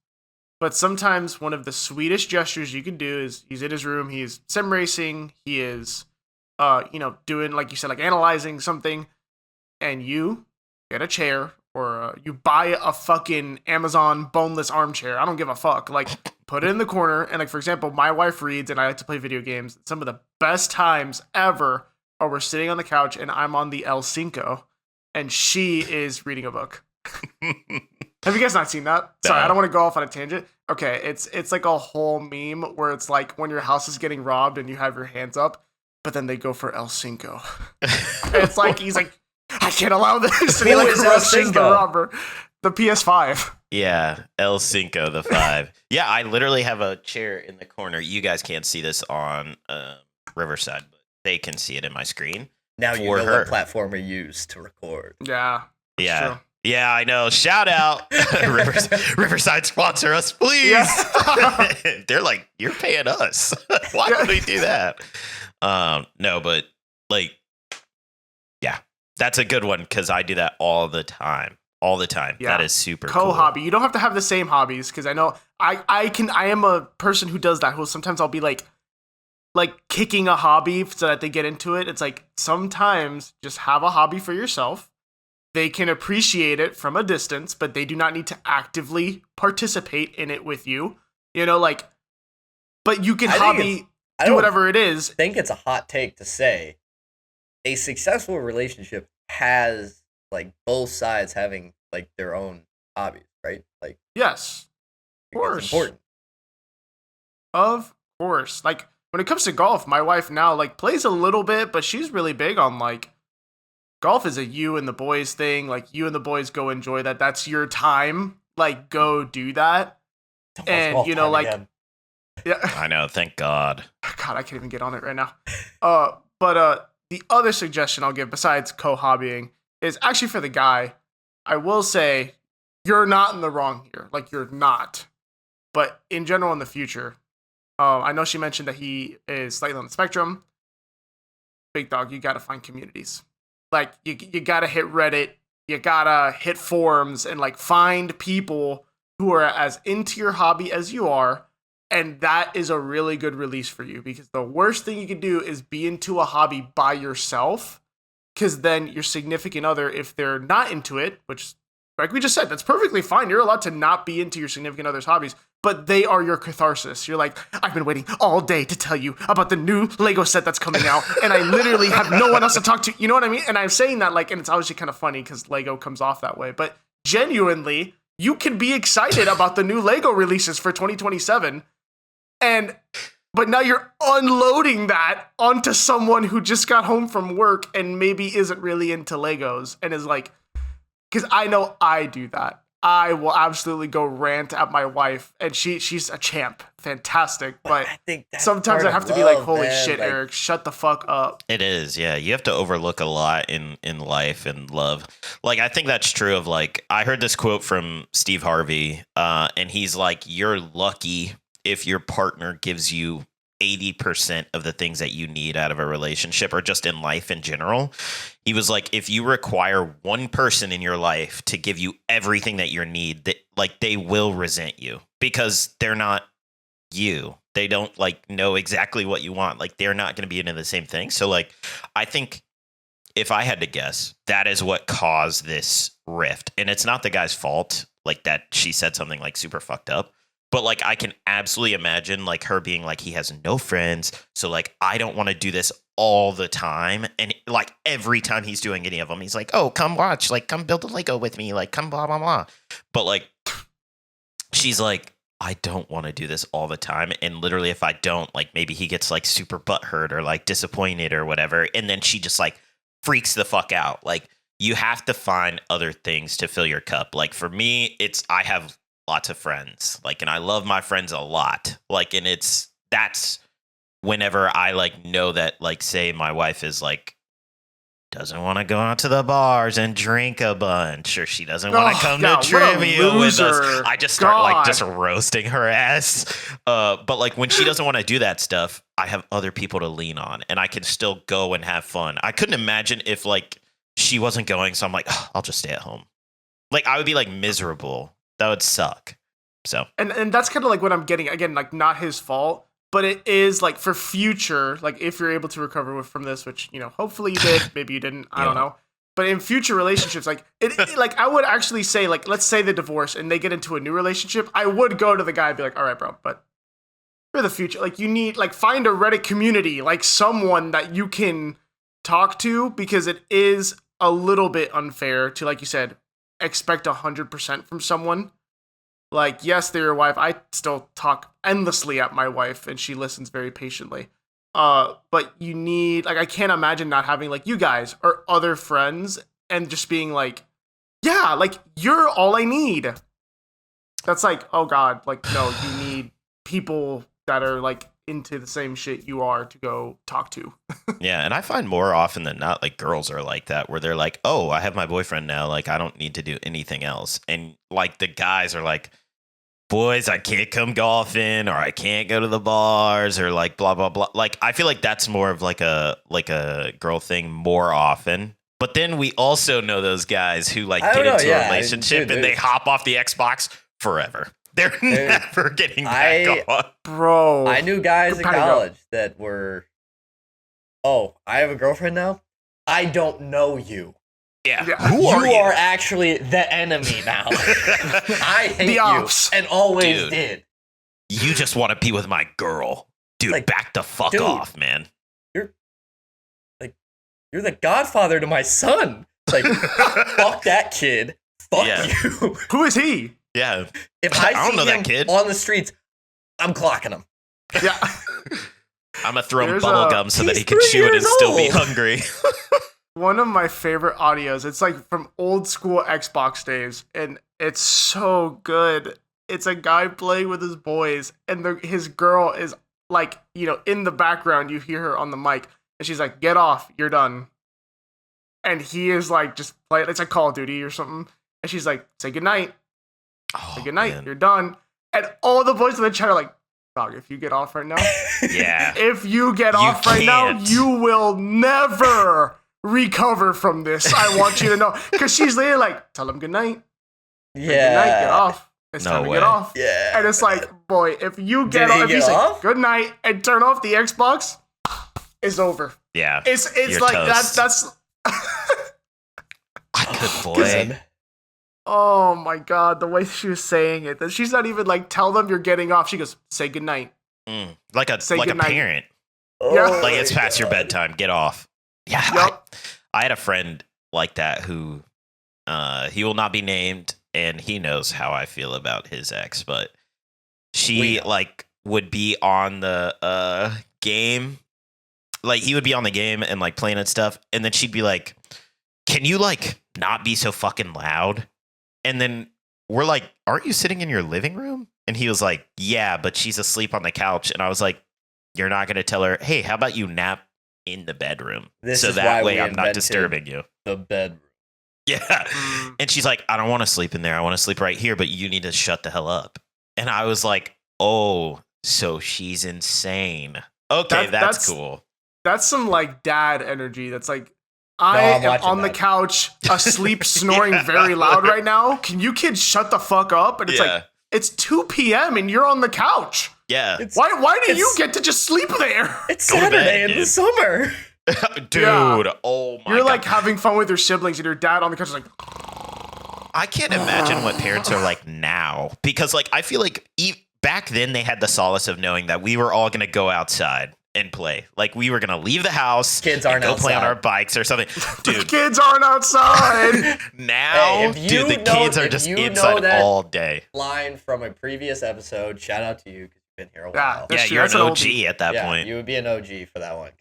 but sometimes one of the sweetest gestures you can do is he's in his room, he's sim racing, he is doing, like you said, like analyzing something, and you get a chair or you buy a fucking Amazon boneless armchair. I don't give a fuck. Like, put it in the corner. And like, for example, my wife reads and I like to play video games. Some of the best times ever are we're sitting on the couch and I'm on the El Cinco and she is reading a book. Have you guys not seen that? Sorry, No. I don't want to go off on a tangent. Okay, it's like a whole meme where it's like when your house is getting robbed and you have your hands up, but then they go for El Cinco. It's like he's like, I can't allow this. And he Who like is El rushes the Cinco? robber. The PS5. Yeah, El Cinco, the 5. Yeah, I literally have a chair in the corner. You guys can't see this on Riverside, but they can see it in my screen. Now you For know her. what platform we use to record. Yeah. that's Yeah. true. Yeah, I know. Shout out. Riverside sponsor us, please. Yeah. They're like, you're paying us. Why would we do that? No, but like, yeah, that's a good one because I do that all the time. All the time. Yeah. That is super cool. Co-hobby. You don't have to have the same hobbies because I know I am a person who does that. Who sometimes I'll be like kicking a hobby so that they get into it. It's like sometimes just have a hobby for yourself. They can appreciate it from a distance, but they do not need to actively participate in it with you. But you can I think hobby I do don't whatever it is. think it's a hot take to say a successful relationship has like both sides having like their own hobbies, right? Like, Yes, I think course. it's important. Of course. Like when it comes to golf, my wife now like plays a little bit, but she's really big on like golf is a you and the boys thing. Like you and the boys go enjoy that. That's your time. Like go do that. It's almost And, golf you know, time like- again. Yeah. I know. Thank God. God, I can't even get on it right now. But the other suggestion I'll give besides co-hobbying is actually for the guy. I will say you're not in the wrong here. Like you're not. But in general, in the future, I know she mentioned that he is slightly on the spectrum. Big dog, you got to find communities. Like you got to hit Reddit. You got to hit forums and like find people who are as into your hobby as you are. And that is a really good release for you because the worst thing you can do is be into a hobby by yourself because then your significant other, if they're not into it, which like we just said, that's perfectly fine. You're allowed to not be into your significant other's hobbies, but they are your catharsis. You're like, I've been waiting all day to tell you about the new Lego set that's coming out, and I literally have no one else to talk to. You know what I mean? And I'm saying that like, and it's obviously kind of funny because Lego comes off that way, but genuinely, you can be excited about the new Lego releases for 2027. But now you're unloading that onto someone who just got home from work and maybe isn't really into Legos and is like, because I know I do that. I will absolutely go rant at my wife, and she's a champ, fantastic. But I think that's sometimes part I have of to be like, love, holy man. shit, Like, Eric, shut the fuck up. It is, yeah. You have to overlook a lot in life and love. Like, I think that's true of like, I heard this quote from Steve Harvey, and he's like, you're lucky if your partner gives you 80% of the things that you need out of a relationship or just in life in general. He was like, if you require one person in your life to give you everything that you need, that like they will resent you because they're not you. They don't like know exactly what you want. Like they're not going to be into the same thing. So like, I think if I had to guess, that is what caused this rift. And it's not the guy's fault, like that she said something like super fucked up. But like I can absolutely imagine like her being like, he has no friends. So like I don't want to do this all the time. And like every time he's doing any of them, he's like, oh, come watch, like come build a Lego with me, like come blah, blah, blah. But like she's like, I don't want to do this all the time. And literally if I don't, like maybe he gets like super butthurt or like disappointed or whatever. And then she just like freaks the fuck out. Like you have to find other things to fill your cup. Like for me, it's I have lots of friends, like, and I love my friends a lot, like, and that's whenever I like know that, like, say my wife is like doesn't want to go out to the bars and drink a bunch, or she doesn't want to come to trivia with us, I just start like just roasting her ass. But like when she doesn't want to do that stuff, I have other people to lean on, and I can still go and have fun. I couldn't imagine if like she wasn't going, so I'm like, oh, I'll just stay at home. Like I would be like miserable. That would suck. So And that's kind of like what I'm getting, again, like not his fault, but it is like for future, like if you're able to recover from this, which, you know, hopefully you did, maybe you didn't, I don't know. But in future relationships, like like I would actually say, like, let's say the divorce and they get into a new relationship, I would go to the guy and be like, all right, bro, but for the future, like you need, like, find a Reddit community, like someone that you can talk to, because it is a little bit unfair to, like you said, expect 100% from someone. Like, yes, they're your wife. I still talk endlessly at my wife, and she listens very patiently. But you need, like, I can't imagine not having, like, you guys or other friends and just being like, yeah, like, you're all I need. That's like, oh God, like, no, you need people that are, like, into the same shit you are to go talk to. Yeah, and I find more often than not, like, girls are like that, where they're like, oh, I have my boyfriend now, like, I don't need to do anything else. And, like, the guys are like, boys, I can't come golfing, or I can't go to the bars, or like blah blah blah. Like, I feel like that's more of like a girl thing more often. But then we also know those guys who like get into a relationship and they hop off the Xbox forever. They're never getting back on. Bro, I knew guys in college that were, oh, I have a girlfriend now. I don't know you. Yeah. Who are you? You are actually the enemy now. I hate you and always did. You just want to be with my girl. Dude, like, back the fuck off, man. You're the godfather to my son. Like, fuck that kid. Fuck you. Who is he? Yeah. If I don't see know him that kid on the streets, I'm clocking him. Yeah. I'm going to throw him bubble gum so that he can chew it and still be hungry. One of my favorite audios. It's like from old school Xbox days, and it's so good. It's a guy playing with his boys, and his girl is like, you know, in the background. You hear her on the mic, and she's like, "Get off, you're done." And he is like, just play. It's like Call of Duty or something. And she's like, "Say goodnight. Say goodnight. Man. You're done." And all the boys in the chat are like, "Dog, if you get off right now, yeah, if you get off right now, you will never recover from this. I want you to know." Because she's literally like, "Tell him goodnight. Yeah. Good night, get off. It's time to get off." Yeah. And it's like, boy, if you get off, if you say good night and turn off the Xbox, it's over. Yeah. It's like toast. that's good boy. Oh my God, the way she was saying it, that she's not even like, tell them you're getting off. She goes, say good night. Like a parent. Yeah. Like, it's past your bedtime. Get off. Yeah. Yep. I had a friend like that who he will not be named, and he knows how I feel about his ex, but she like would be on the game. Like, he would be on the game and like playing and stuff, and then she'd be like, "Can you like not be so fucking loud?" And then we're like, "Aren't you sitting in your living room?" And he was like, "Yeah, but she's asleep on the couch." And I was like, "You're not going to tell her, hey, how about you nap in the bedroom? So that way I'm not disturbing you." The bedroom. Yeah. And she's like, "I don't want to sleep in there. I want to sleep right here, but you need to shut the hell up." And I was like, oh, so she's insane. Okay, that's cool. That's some like dad energy. That's like, I am on the couch, asleep, snoring very loud right now. Can you kids shut the fuck up? And it's like, it's 2 p.m. and you're on the couch. Yeah. Why do you get to just sleep there? It's Saturday in the summer. Dude, oh my God. You're like having fun with your siblings, and your dad on the couch is like, I can't imagine what parents are like now. Because like, I feel like back then they had the solace of knowing that we were all going to go outside and play. Like, we were gonna leave the house, kids aren't go outside. play on our bikes or something. Dude, kids aren't outside. Now, dude, the kids are just inside all day. Line from a previous episode. Shout out to you because you've been here a while. Yeah, you're an OG at that point. You would be an OG for that one.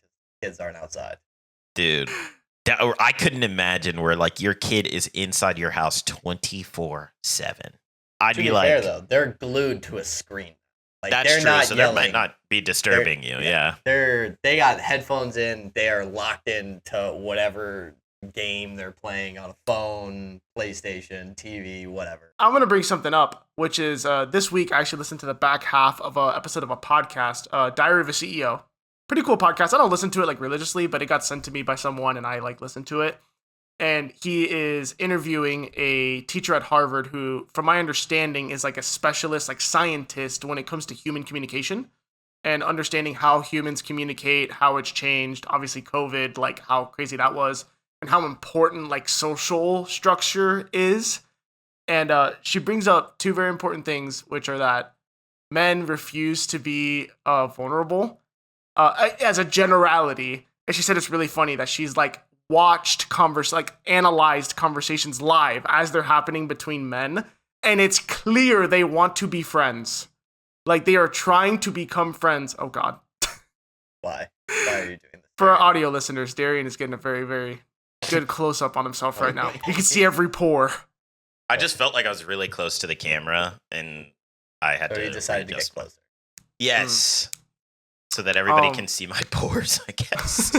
Kids aren't outside. Dude, I couldn't imagine where like your kid is inside your house 24/7. I'd be like, fair, though, they're glued to a screen. Like, that's they're true, not so yelling. that might not be disturbing you. Yeah. They got headphones in. They are locked into whatever game they're playing on a phone, PlayStation, TV, whatever. I'm going to bring something up, which is this week I actually listened to the back half of an episode of a podcast, Diary of a CEO. Pretty cool podcast. I don't listen to it like religiously, but it got sent to me by someone and I like listened to it. And he is interviewing a teacher at Harvard who, from my understanding, is like a specialist, like scientist when it comes to human communication. and understanding how humans communicate, how it's changed. Obviously, COVID, like how crazy that was, and how important like social structure is. And she brings up two very important things, which are that men refuse to be vulnerable as a generality. And she said it's really funny that she's like analyzed conversations live as they're happening between men, and it's clear they want to be friends. Like they are trying to become friends. Oh God. Why are you doing this? For our audio listeners, Darian is getting a very, very good close up on himself right now. You can see every pore. I just felt like I was really close to the camera, and I had to. You decided to get closer. Yes, so that everybody can see my pores, I guess.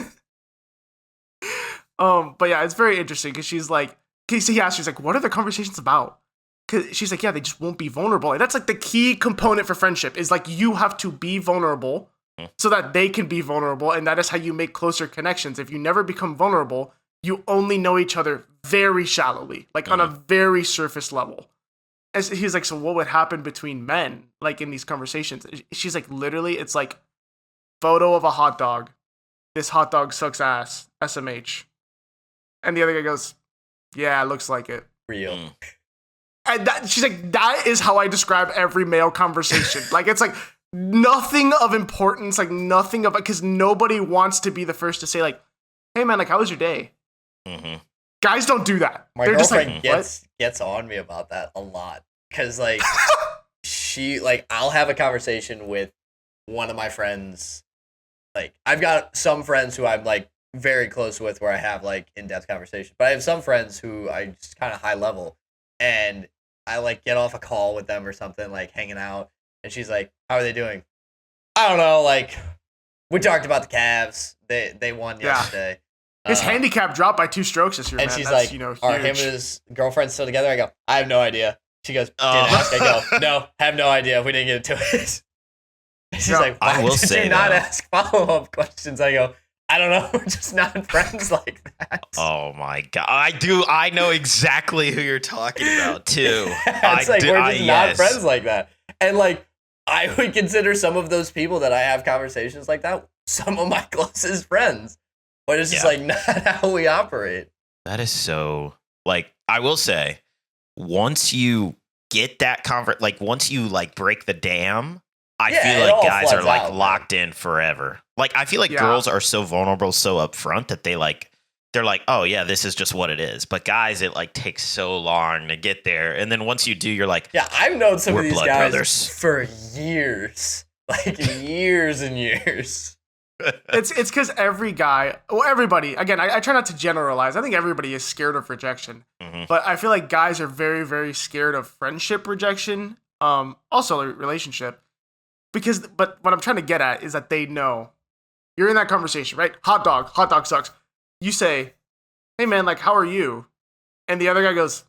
But yeah, it's very interesting because she's like, he asked, she's like, what are the conversations about? Because she's like, yeah, they just won't be vulnerable. Like, that's like the key component for friendship is like you have to be vulnerable so that they can be vulnerable, and that is how you make closer connections. If you never become vulnerable, you only know each other very shallowly, like on a very surface level. And he's like, so what would happen between men, like in these conversations? She's like, literally, it's like photo of a hot dog. This hot dog sucks ass, SMH. And the other guy goes, yeah, it looks like it. Real. And she's like, that is how I describe every male conversation. Like, it's like nothing of importance, like nothing of, because nobody wants to be the first to say like, hey man, like, how was your day? Guys don't do that. My They're girlfriend just like, gets on me about that a lot. Cause like, I'll have a conversation with one of my friends. Like, I've got some friends who I'm like very close with where I have like in-depth conversation, but I have some friends who I just kind of high level, and I like get off a call with them or something, like hanging out, and she's like, how are they doing? I don't know, like we talked about the Cavs. They won yesterday. His handicap dropped by 2 strokes this year, and man. she's That's, like, huge. are him and his girlfriend still together? I go, I have no idea. She goes, didn't ask. I go, no, have no idea. We didn't get into it. She's like, why did you not ask follow-up questions? I go, I don't know. We're just not friends like that. Oh my God. I know exactly who you're talking about too. It's like, we're just not friends like that. And like, I would consider some of those people that I have conversations like that some of my closest friends. But it's just like not how we operate. That is so, like, I will say, once you get that once you like break the dam, I feel like guys are like locked in forever. Like, I feel like girls are so vulnerable, so upfront that they're like, oh yeah, this is just what it is. But guys, it like takes so long to get there. And then once you do, you're like, yeah, I've known some of these guys brothers for years, like years and years. It's because everybody, again, I try not to generalize. I think everybody is scared of rejection. But I feel like guys are very, very scared of friendship rejection. Also a relationship. But what I'm trying to get at is that they know. You're in that conversation, right? Hot dog sucks. You say, hey man, like, how are you? And the other guy goes,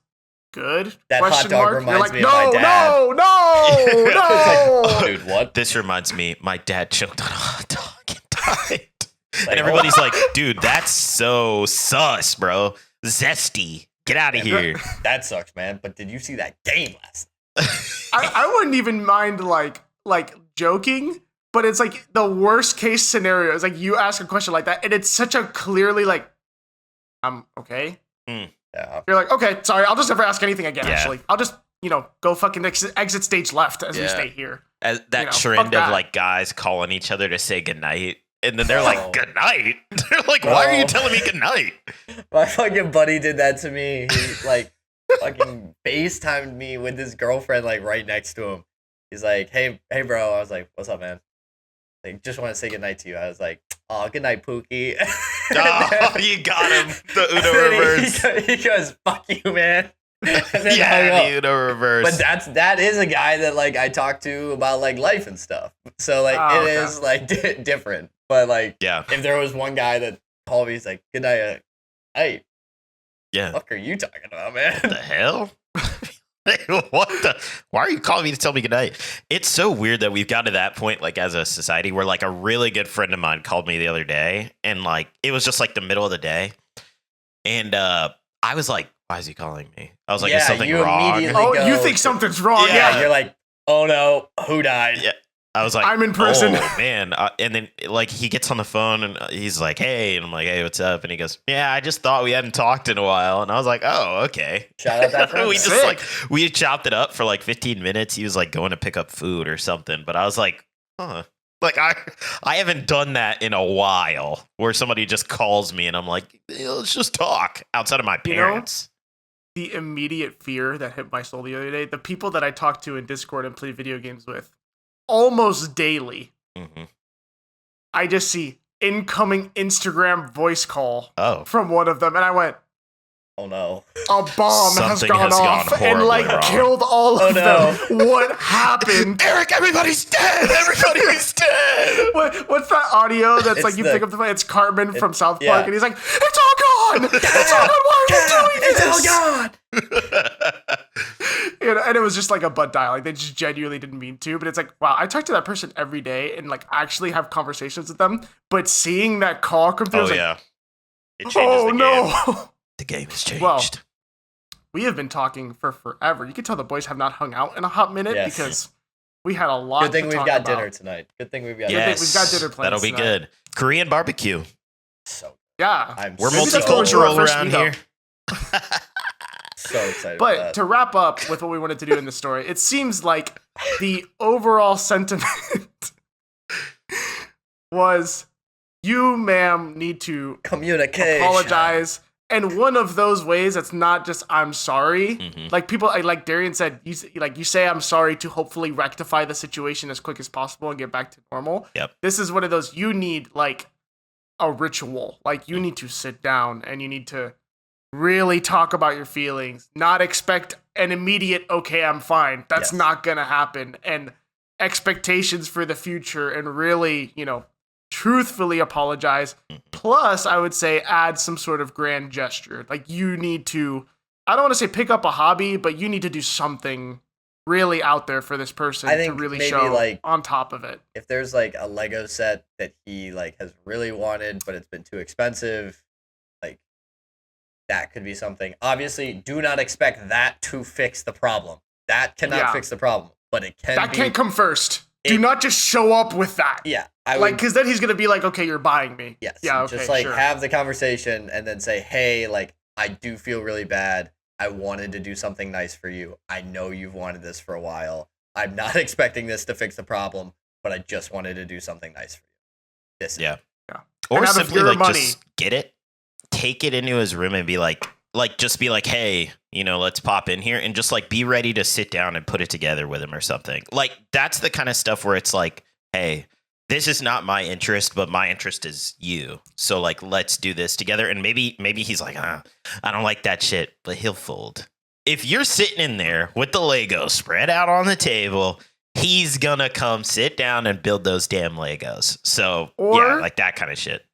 good? That hot dog reminds me of my dad. No. Like, oh, dude, what? This reminds me, my dad choked on a hot dog and died. And everybody's like, dude, that's so sus, bro. Zesty. Get out of here. That sucks, man. But did you see that game last night? I wouldn't even mind like joking, but it's like the worst case scenario is like you ask a question like that and it's such a clearly like, I'm okay. Yeah. You're like, okay, sorry, I'll just never ask anything again. Actually, I'll just go fucking exit stage left as we stay here. As that trend of like guys calling each other to say goodnight, and then they're like, goodnight. They're like, why are you telling me goodnight? My fucking buddy did that to me. He like fucking FaceTimed me with his girlfriend like right next to him. He's like, hey bro. I was like, what's up, man? Like, just want to say goodnight to you. I was like, oh, good night, Pookie. Oh, you got him. The Uno reverse. He goes, fuck you, man. And then the Uno reverse. But that is a guy that like I talk to about like life and stuff. So like it is like different. But like, if there was one guy that called me, he's like, good night. Hey, what the fuck are you talking about, man? What the hell? Why are you calling me to tell me goodnight? It's so weird that we've got to that point, like as a society, where like a really good friend of mine called me the other day, and like it was just like the middle of the day, and I was like, why is he calling me? I was like, is something wrong? You think something's wrong? Yeah, you're like, oh no, who died? Yeah. I was like, I'm in prison. Oh man. And then like he gets on the phone and he's like, hey, and I'm like, hey, what's up? And he goes, yeah, I just thought we hadn't talked in a while. And I was like, oh, okay. Shout out that friend. we just like we chopped it up for like 15 minutes. He was like going to pick up food or something, but I was like, huh. Like I haven't done that in a while where somebody just calls me and I'm like, let's just talk outside of my parents. You know, the immediate fear that hit my soul the other day, the people that I talked to in Discord and play video games with almost daily, I just see incoming Instagram voice call from one of them. And I went, oh no. A bomb has gone off and like wrong. killed all of them. What happened? Eric, everybody's dead. Everybody's dead. What's that audio that's It's like you pick up the phone? It's Cartman from South Park, yeah. and he's like, "It's all gone. It's all gone. Why are you doing this? It's all gone." You know, and it was just like a butt dial. Like they just genuinely didn't mean to, but it's like, wow, I talk to that person every day and like actually have conversations with them. But seeing that call come through, I was yeah. like, It changes the game. no. The game has changed. Well, we have been talking for forever. You can tell the boys have not hung out in a hot minute Yes. because we had a lot. Good thing to we've talk got about. dinner tonight. Good thing we've got yes, we've got dinner plans that'll be tonight. good. Korean barbecue. So Yeah, We're Maybe that's what we'll do multicultural our first around meetup. here. so excited. But about to wrap up with what we wanted to do in the story, it seems like the overall sentiment was you, ma'am, need to communication. apologize. And one of those ways that's not just I'm sorry. Like people, like Darian said, you say I'm sorry to hopefully rectify the situation as quick as possible and get back to normal. Yep. This is one of those you need like a ritual. Like you need to sit down and you need to really talk about your feelings, not expect an immediate, okay, I'm fine. That's Yes. not going to happen. And expectations for the future and really, truthfully apologize. Plus, I would say add some sort of grand gesture. Like you need to, I don't want to say pick up a hobby, but you need to do something really out there for this person I to think really maybe, show like, on top of it. If there's like a Lego set that he like has really wanted, but it's been too expensive, like that could be something. Obviously, do not expect that to fix the problem. That cannot fix the problem, but it can. That can't come first. Do not just show up with that. Yeah, because then he's gonna be like, okay, you're buying me. Yes. Yeah. Okay. Just like sure. have the conversation and then say, hey, like I do feel really bad. I wanted to do something nice for you. I know you've wanted this for a while. I'm not expecting this to fix the problem, but I just wanted to do something nice for you. This. Yeah. Yeah. Or And out of simply your like money- just get it, take it into his room and be like just be like, hey, let's pop in here and just like be ready to sit down and put it together with him or something. Like that's the kind of stuff where it's like, hey, this is not my interest, but my interest is you. So like, let's do this together. And maybe he's like, I don't like that shit, but he'll fold. If you're sitting in there with the Lego spread out on the table, he's gonna come sit down and build those damn Legos. So yeah, like that kind of shit.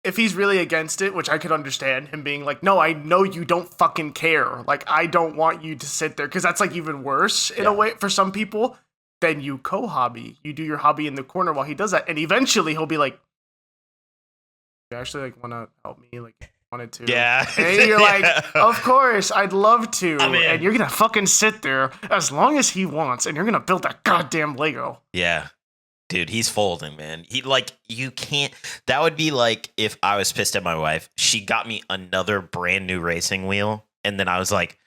If he's really against it, which I could understand him being like, no, I know you don't fucking care. Like, I don't want you to sit there. Because that's like even worse in a way for some people. Then you co-hobby. You do your hobby in the corner while he does that. And eventually he'll be like, you actually like want to help me? Like, wanted to. Yeah. And you're like, of course, I'd love to. I'm in. And you're going to fucking sit there as long as he wants. And you're going to build that goddamn Lego. Yeah. Dude, he's folding, man. You can't. That would be like if I was pissed at my wife. She got me another brand new racing wheel. And then I was like,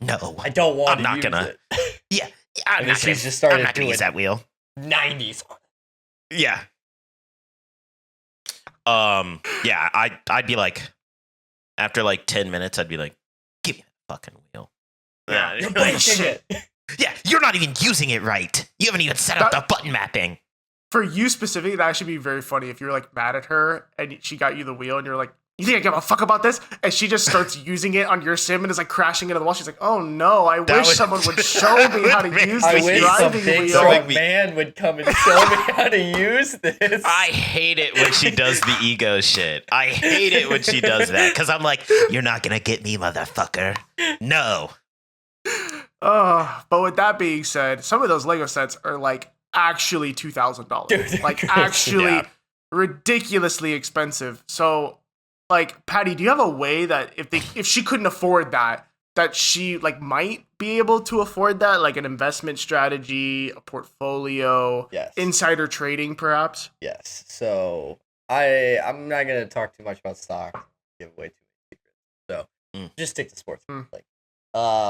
no. I don't want I'm to not use gonna. it. Yeah. I'm And not then gonna, she's just started I'm not gonna doing use that wheel. 90s. Yeah. Yeah, I'd be like, after like 10 minutes, I'd be like, give me that fucking wheel. Yeah. You're Like, breaking it. yeah, you're not even using it right. You haven't even set up the button mapping. For you specifically, that should be very funny if you're like mad at her and she got you the wheel and you're like, you think I give a fuck about this? And she just starts using it on your sim and is like crashing into the wall. She's like, oh no, I wish someone would show me how to use I this wish some driving big wheel. strong man would come and show me how to use this. I hate it when she does the ego shit. I hate it when she does that because I'm like, you're not going to get me, motherfucker. No. But with that being said, some of those Lego sets are like actually $2,000. Like actually Yeah. ridiculously expensive. So like, Patty, do you have a way that if she couldn't afford that she like might be able to afford that, like an investment strategy, a portfolio, Yes. insider trading, perhaps? Yes. So I'm not gonna talk too much about stock. Give away too many secrets. So just stick to sports. Like,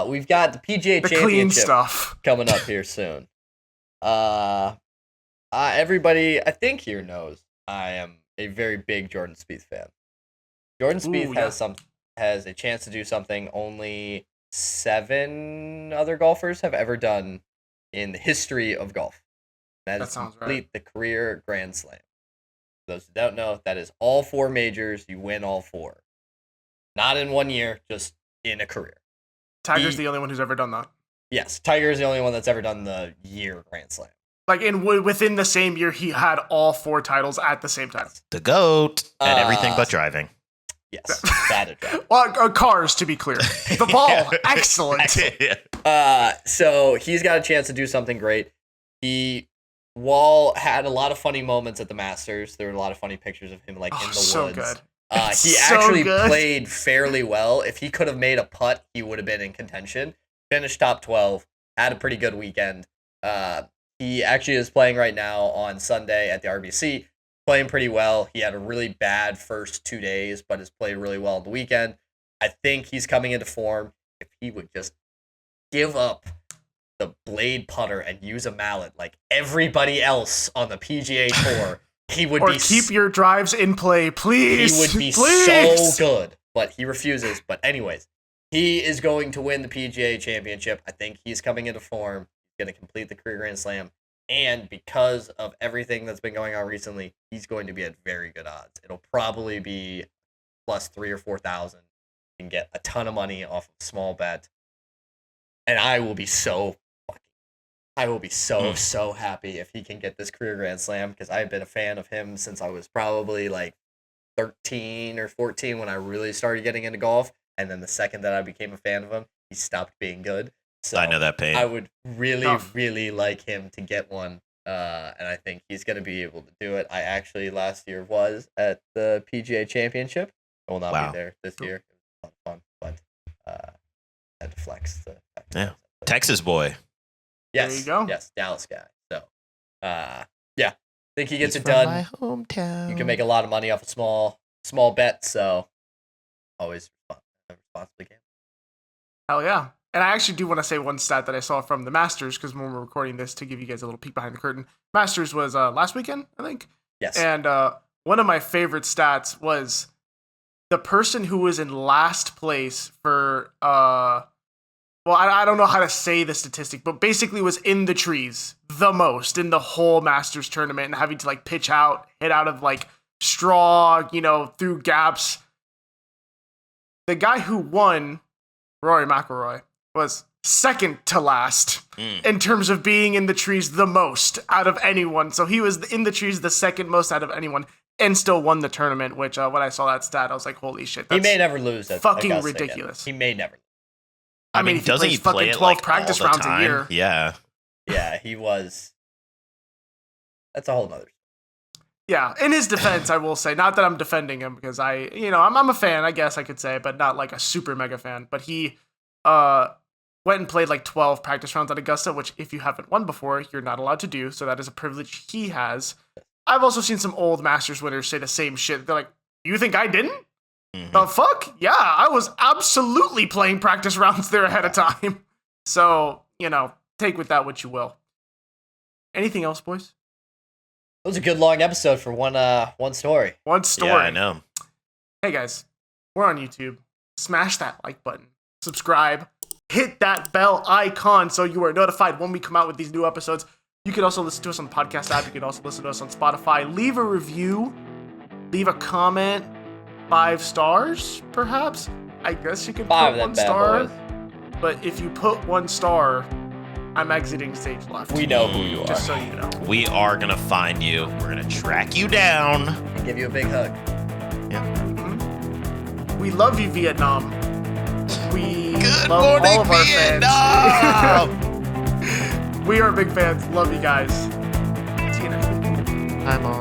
we've got the PGA The clean Championship stuff coming up here soon. Everybody I think here knows I am a very big Jordan Spieth fan. Jordan Spieth has a chance to do something only 7 other golfers have ever done in the history of golf. That is sounds complete right. the career Grand Slam. For those who don't know, that is all 4 majors. You win all 4. Not in one year, just in a career. Tiger's the only one who's ever done that. Yes, Tiger is the only one that's ever done the year Grand Slam. Like within the same year, he had all 4 titles at the same time. The GOAT at everything but driving. Yes, bad at driving. Well, cars, to be clear. The ball, excellent. So he's got a chance to do something great. He had a lot of funny moments at the Masters. There were a lot of funny pictures of him like in the so woods. Good. He actually played fairly well. If he could have made a putt, he would have been in contention. Finished top 12. Had a pretty good weekend. He actually is playing right now on Sunday at the RBC. Playing pretty well. He had a really bad first 2 days, but has played really well on the weekend. I think he's coming into form. If he would just give up the blade putter and use a mallet like everybody else on the PGA Tour, he would keep your drives in play, please. He would be please. so good, but he refuses. But anyways, he is going to win the PGA Championship. I think he's coming into form. He's going to complete the career Grand Slam. And because of everything that's been going on recently, he's going to be at very good odds. It'll probably be plus 3,000 or 4,000. You can get a ton of money off of a small bet. And I will be so happy if he can get this career Grand Slam, because I've been a fan of him since I was probably like 13 or 14 when I really started getting into golf. And then the second that I became a fan of him, he stopped being good. So I know that pain. I would really like him to get one, and I think he's going to be able to do it. I actually last year was at the PGA Championship. I will not be there this year. It was a lot of fun, but I had to flex. Texas boy. Yes, there you go. Yes, Dallas guy. So, I think he gets it done. My hometown. You can make a lot of money off a small bet, so always responsibly gamble. Hell yeah. And I actually do want to say one stat that I saw from the Masters, because when we're recording this, to give you guys a little peek behind the curtain, Masters was last weekend, I think. Yes. And one of my favorite stats was the person who was in last place for, I don't know how to say the statistic, but basically was in the trees the most in the whole Masters tournament, and having to like pitch out, hit out of like straw, through gaps. The guy who won, Rory McIlroy, was second to last in terms of being in the trees the most out of anyone. So he was in the trees the second most out of anyone and still won the tournament, which when I saw that stat, I was like, holy shit. That's he may never lose. fucking ridiculous. He may never lose. I mean, doesn't he play fucking it 12 like practice all the rounds time? a year. Yeah. Yeah, he was. That's a whole nother. Yeah, in his defense, I will say, not that I'm defending him, because I'm a fan, I guess I could say, but not like a super mega fan. But he went and played like 12 practice rounds at Augusta, which if you haven't won before, you're not allowed to do. So that is a privilege he has. I've also seen some old Masters winners say the same shit. They're like, you think I didn't? Mm-hmm. The fuck? Yeah, I was absolutely playing practice rounds there ahead of time. So, take with that what you will. Anything else, boys? It was a good long episode for one story. One story. Yeah, I know. Hey guys, we're on YouTube. Smash that like button. Subscribe. Hit that bell icon so you are notified when we come out with these new episodes. You can also listen to us on the podcast app. You can also listen to us on Spotify. Leave a review. Leave a comment. 5 stars, perhaps? I guess you can 5 put of 1 them star. bad boys. But if you put 1 star, I'm exiting stage left. We know who you are. Just so you know. We are going to find you. We're going to track you down. And give you a big hug. We love you, Vietnam. We Good love morning, all of our Vietnam. fans. We are big fans. Love you guys. See you next week. I'm on.